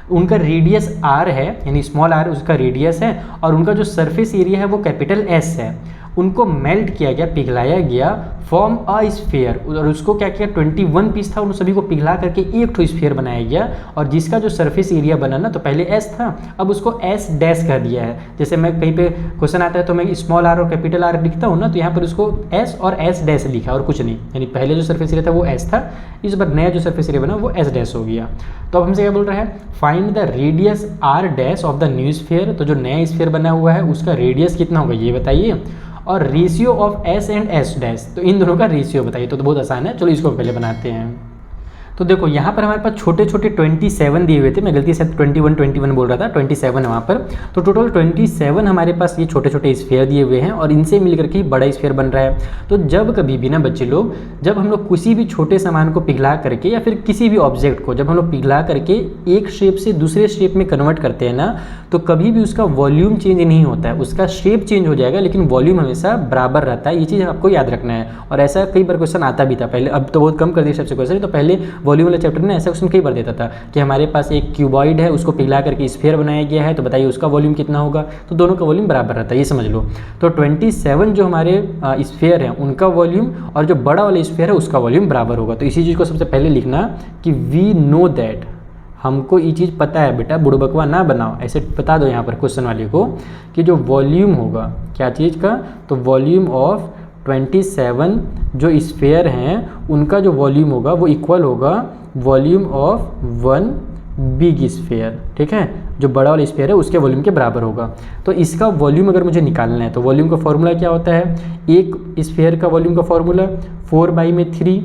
उनका रेडियस आर है, यानी स्मॉल आर उसका रेडियस है, और उनका जो सरफेस एरिया है वो कैपिटल एस है। उनको मेल्ट किया गया, पिघलाया गया, फॉर्म अ स्फीयर, और उसको क्या किया, 21 पीस था, उन सभी को पिघला करके एक ठो स्फीयर बनाया गया। और जिसका जो सरफेस एरिया बना ना, तो पहले एस था, अब उसको एस डैश कर दिया है। जैसे मैं कहीं पे क्वेश्चन आता है तो मैं स्मॉल आर और कैपिटल आर लिखता हूँ ना, तो यहाँ पर उसको एस और एस डैश लिखा और कुछ नहीं, यानी पहले जो सरफेस एरिया था वो एस था, इस बार नया जो सरफेस एरिया बना वो एस डैश हो गया। तो अब हमसे क्या बोल रहा है, find the radius r dash of the new sphere. तो जो नया स्फीयर बना हुआ है उसका रेडियस कितना होगा ये बताइए, और ratio of S and S dash, तो इन दोनों का रेशियो बताइए। तो बहुत आसान है, चलो इसको पहले बनाते हैं। तो देखो यहाँ पर हमारे पास छोटे छोटे 27 दिए हुए थे, मैं गलती से 21 बोल रहा था, 27 है वहाँ पर। तो टोटल 27 हमारे पास ये छोटे छोटे स्फीयर दिए हुए हैं और इनसे मिलकर के बड़ा स्फीयर बन रहा है। तो जब कभी भी ना बच्चे लोग, जब हम लोग किसी भी छोटे सामान को पिघला करके या फिर किसी भी ऑब्जेक्ट को जब हम लोग पिघला करके एक शेप से दूसरे शेप में कन्वर्ट करते हैं ना, तो कभी भी उसका वॉल्यूम चेंज नहीं होता है, उसका शेप चेंज हो जाएगा लेकिन वॉल्यूम हमेशा बराबर रहता है। ये चीज़ आपको याद रखना है। और ऐसा कई बार क्वेश्चन आता भी था पहले, अब तो बहुत कम कर दिया सबसे क्वेश्चन। तो पहले वॉल्यूम वाले चैप्टर में ऐसा क्वेश्चन कई बार देता था कि हमारे पास एक क्यूबॉइड है, उसको पिघला करके स्फीयर बनाया गया है, तो बताइए उसका वॉल्यूम कितना होगा। तो दोनों का वॉल्यूम बराबर रहता है, ये समझ लो। तो 27 जो हमारे स्फीयर हैं उनका वॉल्यूम और जो बड़ा वाला स्फीयर है उसका वॉल्यूम बराबर होगा। तो इसी चीज़ को सबसे पहले लिखना कि वी नो दैट, हमको ये चीज़ पता है बेटा, बुड़बकवा ना बनाओ, ऐसे बता दो यहाँ पर क्वेश्चन वाले को कि जो वॉल्यूम होगा क्या चीज़ का, तो वॉल्यूम ऑफ 27 जो स्फीयर हैं उनका जो वॉल्यूम होगा वो इक्वल होगा वॉल्यूम ऑफ 1 बिग स्फीयर। ठीक है, जो बड़ा वाला स्फीयर है उसके वॉल्यूम के बराबर होगा। तो इसका वॉल्यूम अगर मुझे निकालना है तो वॉल्यूम का फॉर्मूला क्या होता है, एक स्फीयर का वॉल्यूम का फॉर्मूला 4/3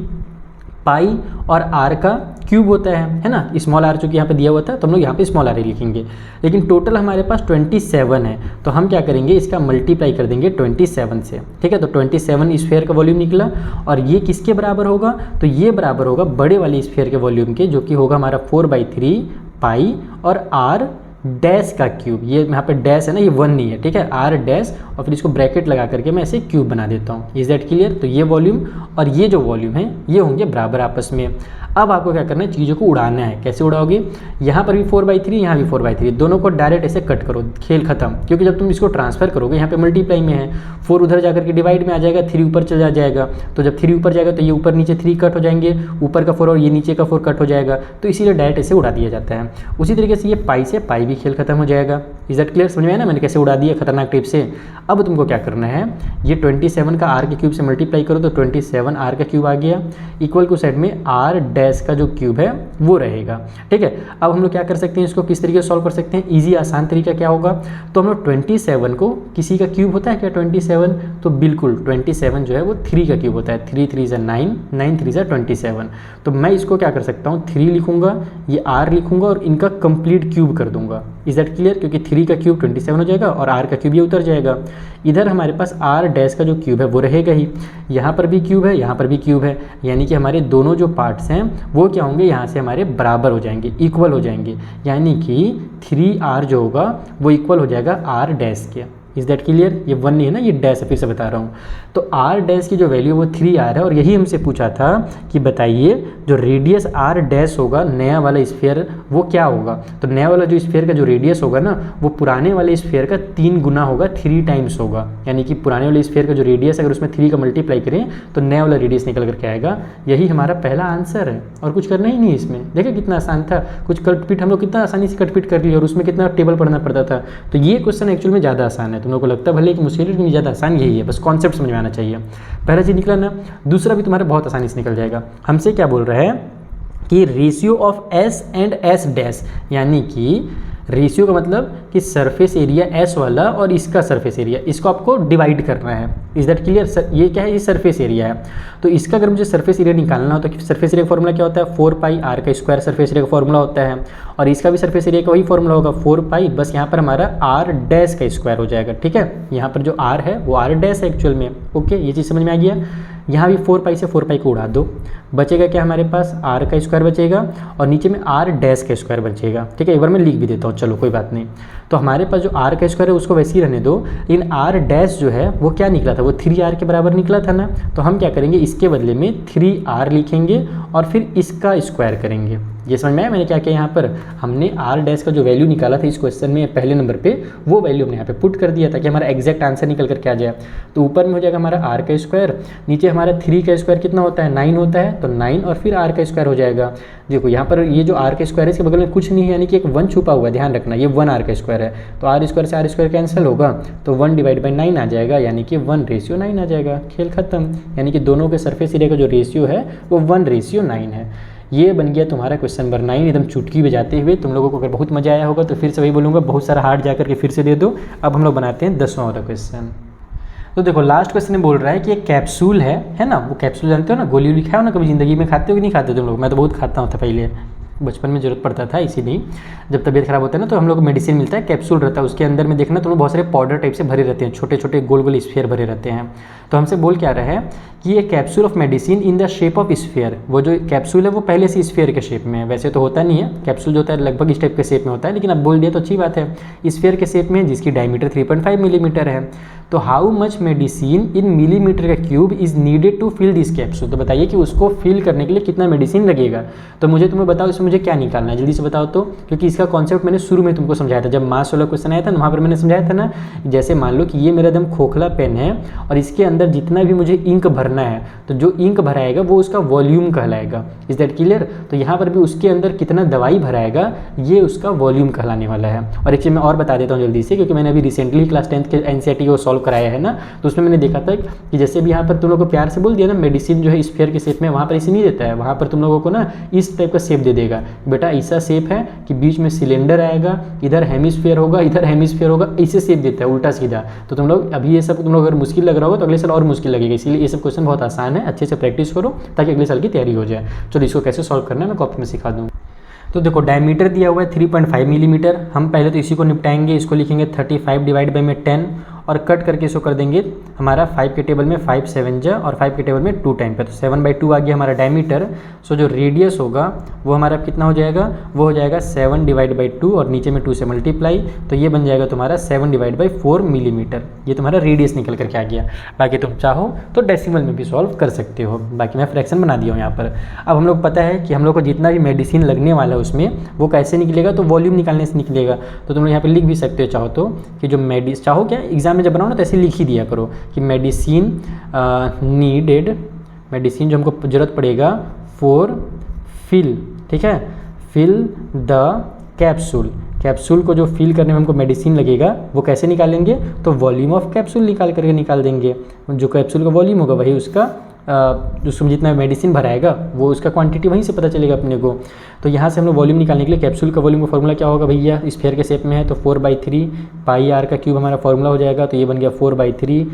पाई और आर का क्यूब होता है ना। स्मॉल आर चूँकि यहाँ पे दिया हुआ था तो हम लोग यहाँ पे स्मॉल आर ही लिखेंगे, लेकिन टोटल हमारे पास 27 है, तो हम क्या करेंगे इसका मल्टीप्लाई कर देंगे 27 से। ठीक है, तो 27 स्फीयर का वॉल्यूम निकला और ये किसके बराबर होगा, तो ये बराबर होगा बड़े वाले स्फीयर के वॉल्यूम के, जो कि होगा हमारा 4/3 पाई और आर डैश का क्यूब। ये यहाँ पे डैश है ना, ये 1 नहीं है। ठीक है, आर डैश और फिर इसको ब्रैकेट लगा करके मैं ऐसे क्यूब बना देता हूँ। Is that clear. तो ये वॉल्यूम और ये जो वॉल्यूम है ये होंगे बराबर आपस में। अब आपको क्या करना है, चीज़ों को उड़ाना है। कैसे उड़ाओगे, यहाँ पर भी 4/3 यहाँ भी 4/3, दोनों को डायरेक्ट ऐसे कट करो, खेल खत्म। क्योंकि जब तुम इसको ट्रांसफर करोगे, यहाँ पे मल्टीप्लाई में है, 4 उधर जाकर के डिवाइड में आ जाएगा, 3 ऊपर चला जाएगा। तो जब 3 ऊपर जाएगा तो ये ऊपर नीचे 3 कट हो जाएंगे, ऊपर का 4 और ये नीचे का 4 कट हो जाएगा। तो इसीलिए डायरेक्ट ऐसे उड़ा दिया जाता है। उसी तरीके से ये पाई से पाई भी खेल खत्म हो जाएगा। इज दैट क्लियर, समझ में आया ना मैंने कैसे उड़ा दिया खतरनाक टिप से। अब तुमको क्या करना है, ये 27 का आर के क्यूब से मल्टीप्लाई करो तो 27 आर का क्यूब आ गया, इक्वल को साइड में आर डैश का जो क्यूब है वो रहेगा। ठीक है, अब हम लोग क्या कर सकते हैं, इसको किस तरीके से सॉल्व कर सकते हैं। ईजी आसान तरीका क्या होगा, तो हम लोग 27 को, किसी का क्यूब होता है क्या 27, तो बिल्कुल 27 जो है वो 3 का क्यूब होता है। 3 3 ज़ा 9, 9 3 ज़ा 27। तो मैं इसको क्या कर सकता हूँ, 3 लिखूंगा, ये r लिखूंगा और इनका कंप्लीट क्यूब कर दूंगा। इज दैट क्लियर, क्योंकि 3 का क्यूब 27 हो जाएगा और r का क्यूब ये उतर जाएगा। इधर हमारे पास r डैश का जो क्यूब है वो रहेगा ही, यहाँ पर भी क्यूब है, यहाँ पर भी क्यूब है, यानी कि हमारे दोनों जो पार्ट्स हैं वो क्या होंगे, यहाँ से हमारे बराबर हो जाएंगे, इक्वल हो जाएंगे, यानी कि 3r जो होगा वो इक्वल हो जाएगा r डैश के। इज दैट क्लियर, ये 1 नहीं है ना, ये डैश है, फिर से बता रहा हूँ। तो r डैश की जो वैल्यू वो 3r है, और यही हमसे पूछा था कि बताइए जो रेडियस r डैश होगा नया वाला स्फीयर वो क्या होगा। तो नया वाला जो स्फीयर का जो रेडियस होगा ना वो पुराने वाले स्फीयर का 3 गुना होगा, 3 टाइम्स होगा, यानी कि पुराने वाले स्फीयर का जो रेडियस अगर उसमें 3 का मल्टीप्लाई करें तो नया वाला रेडियस निकल करके आएगा। यही हमारा पहला आंसर है, और कुछ करना ही नहीं इसमें। देखिए कितना आसान था, कुछ कटपीट हम लोग कितना आसानी से कटपीट कर लिया, और उसमें कितना टेबल पढ़ना पड़ता था। तो ये क्वेश्चन एक्चुअल में ज़्यादा आसान है, तुम लोग को लगता है भले कि मुश्किल, लेकिन ज़्यादा आसान यही है, बस कॉन्सेप्ट समझ में आना चाहिए। पहला चीज़ निकला ना, दूसरा भी तुम्हारा बहुत आसानी से निकल जाएगा। हमसे क्या बोल रहा है कि ratio of S and S dash, यानी कि रेशियो का मतलब कि सरफेस एरिया एस वाला और इसका सरफेस एरिया, इसको आपको डिवाइड करना है। इज दैट क्लियर, ये क्या है, ये सरफेस एरिया है। तो इसका अगर मुझे सरफेस एरिया निकालना हो तो सरफेस एरिया का फॉर्मूला क्या होता है, 4 पाई r का स्क्वायर सरफेस एरिया का फॉर्मूला होता है, और इसका भी सरफेस एरिया का वही फॉर्मूला होगा 4 पाई, बस यहाँ पर हमारा r डैश का स्क्वायर हो जाएगा। ठीक है, यहाँ पर जो r है वो r डैश है एक्चुअल में। ओके, ये चीज़ समझ में आ गया। यहाँ भी 4 पाई से 4 पाई को उड़ा दो, बचेगा क्या हमारे पास, r का स्क्वायर बचेगा और नीचे में r डैश का स्क्वायर बचेगा। ठीक है, एक बार मैं लिख भी देता हूँ, चलो कोई बात नहीं। तो हमारे पास जो r का स्क्वायर है उसको वैसे ही रहने दो, लेकिन r डैश जो है वो क्या निकला था, वो 3r के बराबर निकला था ना। तो हम क्या करेंगे, इसके बदले में 3r लिखेंगे और फिर इसका स्क्वायर करेंगे। ये समझ में आया मैंने क्या किया, यहाँ पर हमने r डैश का जो वैल्यू निकाला था इस क्वेश्चन में पहले नंबर पे, वो वैल्यू हमने यहाँ पे पुट कर दिया ताकि हमारा एग्जैक्ट आंसर निकल करके आ जाए। तो ऊपर में हो जाएगा हमारा r का स्क्वायर, नीचे हमारा 3 का स्क्वायर कितना होता है, 9 होता है, तो 9 और फिर r का स्क्वायर हो जाएगा। देखो यहाँ पर ये जो r का स्क्वायर है इसके बगल में कुछ नहीं है, यानी कि एक 1 छुपा हुआ है, ध्यान रखना, ये 1 r का स्क्वायर है। तो r स्क्वायर से r स्क्वायर कैंसिल होगा, तो 1 डिवाइड बाई 9 आ जाएगा, यानी कि 1:9 आ जाएगा, खेल खत्म। यानी कि दोनों के सरफेस एरिया का जो रेशियो है वो 1:9 है। ये बन गया तुम्हारा क्वेश्चन नंबर 9, एकदम चुटकी बजाते हुए। तुम लोगों को अगर बहुत मजा आया होगा तो फिर से वही बोलूँगा, बहुत सारा हार्ड जा करके फिर से दे दो। अब हम लोग बनाते हैं 10वां वाला क्वेश्चन। तो देखो लास्ट क्वेश्चन में बोल रहा है कि एक कैप्सूल है ना, वो कैप्सूल जानते हो ना, गोली वोली खाओ ना कभी ज़िंदगी में, खाते हो कि नहीं खाते तुम लोग। मैं तो बहुत खाता हूँ था पहले, बचपन में जरूरत पड़ता था, इसीलिए जब तबीयत खराब होता है ना तो हम लोग को मेडिसिन मिलता है, कैप्सूल रहता है, उसके अंदर में देखना तुम लोग बहुत सारे पाउडर टाइप से भरे रहते हैं, छोटे छोटे गोल गोल स्फीयर भरे रहते हैं। तो हमसे बोल क्या रहा है कि ये capsule of medicine in the shape of sphere, वो जो कैप्सूल है वो पहले से स्फीयर के शेप में है। वैसे तो होता नहीं है, कैप्सूल जो होता है लगभग इस टाइप के शेप में होता है, लेकिन अब बोल दिया तो अच्छी बात है, स्फीयर के शेप में, जिसकी डायमीटर 3.5 मिलीमीटर है। तो how much medicine in millimetre का cube is needed to fill this capsule, तो बताइए कि उसको फिल करने के लिए कितना मेडिसिन लगेगा। तो मुझे तुम्हें बताओ इसमें मुझे क्या निकालना है, जल्दी से बताओ तो, क्योंकि इसका कॉन्सेप्ट मैंने शुरू में तुमको समझाया था, जब मास वाला क्वेश्चन आया था ना वहाँ पर मैंने समझाया था ना। जैसे मान लो कि ये मेरा एकदम खोखला पेन है और इसके अंदर जितना भी मुझे इंक भरना है, तो जो इंक भराएगा वो उसका वॉल्यूम कहलाएगा। Is that clear. तो यहाँ पर भी उसके अंदर कितना दवाई भराएगा ये उसका वॉल्यूम कहलाने वाला है। और एक चीज़ मैं और बता देता हूँ जल्दी से, क्योंकि मैंने अभी रिसेंटली क्लास 10th के एनसीईआरटी को सॉल्व कराया है ना, तो उसमें मैंने देखा था कि जैसे भी यहाँ पर तुम लोग को प्यार से बोल दिया ना मेडिसिन जो है स्फीयर के शेप में, वहाँ पर इसे नहीं देता है, वहाँ पर तुम लोगों को ना इस टाइप का शेप दे देगा। बेटा ऐसा शेप है कि बीच में सिलेंडर आएगा, इधर हेमिस्फीयर होगा, इधर हेमिस्फीयर होगा, ऐसे शेप देता है उल्टा सीधा। तो तुम लोग अभी ये सब तुम लोग अगर मुश्किल लग रहा होगा तो अगले साल और मुश्किल लगेगा, इसलिए ये सब क्वेश्चन बहुत आसान है, अच्छे से प्रैक्टिस करो ताकि अगले साल की तैयारी हो जाए। चलो इसको कैसे सॉल्व करना है मैं कॉपी में सिखा दूँ। तो देखो डायमीटर दिया हुआ है 3.5 मिलीमीटर, हम पहले तो इसी को निपटाएंगे, इसको लिखेंगे 35 डिवाइड बाई में 10 और कट करके इसको कर देंगे हमारा 5 के टेबल में 5 7 जा और 5 के टेबल में 2 टाइम पे, तो 7/2 आ गया हमारा डायमीटर। सो जो रेडियस होगा वो हमारा कितना हो जाएगा, वो हो जाएगा 7 डिवाइड बाई 2 और नीचे में 2 से मल्टीप्लाई, तो ये बन जाएगा तुम्हारा 7 डिवाइड बाई 4 मिलीमीटर। ये तुम्हारा रेडियस निकल करके आ गया। बाकी तुम चाहो तो डेसिमल में भी सॉल्व कर सकते हो, बाकी मैं फ्रैक्शन बना दिया हूँ यहाँ पर। अब हम लोग पता है कि हम लोग को जितना भी मेडिसिन लगने वाला है उसमें वो कैसे निकलेगा, तो वॉल्यूम निकालने से निकलेगा। तो तुम लोग यहाँ पर लिख भी सकते हो चाहो तो, कि जो चाहो क्या एग्जाम में जब बनाओ ना तो ऐसे लिख ही दिया करो कि मेडिसिन नीडेड, मेडिसिन जो हमको ज़रूरत पड़ेगा फॉर फिल, ठीक है, फिल द कैप्सूल, कैप्सूल को जो फिल करने में हमको मेडिसिन लगेगा वो कैसे निकालेंगे, तो वॉल्यूम ऑफ कैप्सूल निकाल करके निकाल देंगे। जो कैप्सूल का वॉल्यूम होगा वही उसका उसमें जितना मेडिसिन भराएगा वो उसका क्वांटिटी वहीं से पता चलेगा अपने को। तो यहाँ से हम लोग वॉल्यूम निकालने के लिए कैप्सूल का वॉल्यूम का फॉर्मूला क्या होगा भैया, स्फीयर के शेप में है तो 4/3 पाई आर का क्यूब हमारा फॉर्मूला हो जाएगा। तो ये बन गया 4/3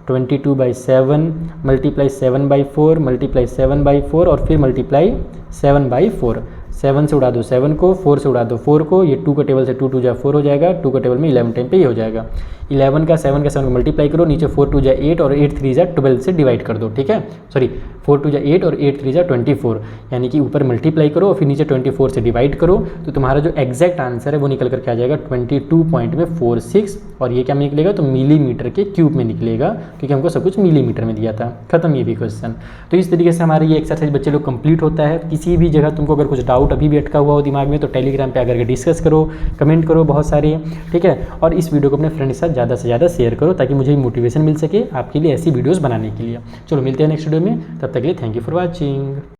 22/7 मल्टीप्लाई 7/4 मल्टीप्लाई 7/4 और फिर मल्टीप्लाई 7/4। 7 से उड़ा दो 7 को, 4 से उड़ा दो 4 को, ये 2 का टेबल से 2 2 जा 4 हो जाएगा, 2 का टेबल में 11 टाइम पे ये हो जाएगा। 11 का 7 को मल्टीप्लाई करो, नीचे 4 2 जा 8 और 8 3 जा 12 से डिवाइड कर दो, ठीक है। सॉरी 4 2 जा 8 और 8 3 जा 24, यानी कि ऊपर मल्टीप्लाई करो और फिर नीचे 24 से डिवाइड करो, तो तुम्हारा जो एग्जैक्ट आंसर है वो निकल करके आ जाएगा 22.46। और ये क्या में निकलेगा, तो मिलीमीटर के क्यूब में निकलेगा, क्योंकि हमको सब कुछ मिलीमीटर में दिया था। खत्म ये भी क्वेश्चन। तो इस तरीके से हमारा ये एक्सरसाइज बच्चे लोग कंप्लीट होता है। किसी भी जगह तुमको अगर कुछ डाउट अभी भी अटका हुआ हो दिमाग में तो टेलीग्राम पे आकर के डिस्कस करो, कमेंट करो बहुत सारे, ठीक है। और इस वीडियो को अपने फ्रेंड के साथ ज़्यादा से ज़्यादा शेयर करो ताकि मुझे मोटिवेशन मिल सके आपके लिए ऐसी वीडियोज़ बनाने के लिए। चलो मिलते हैं नेक्स्ट वीडियो में, तब तक के लिए थैंक यू फॉर वॉचिंग।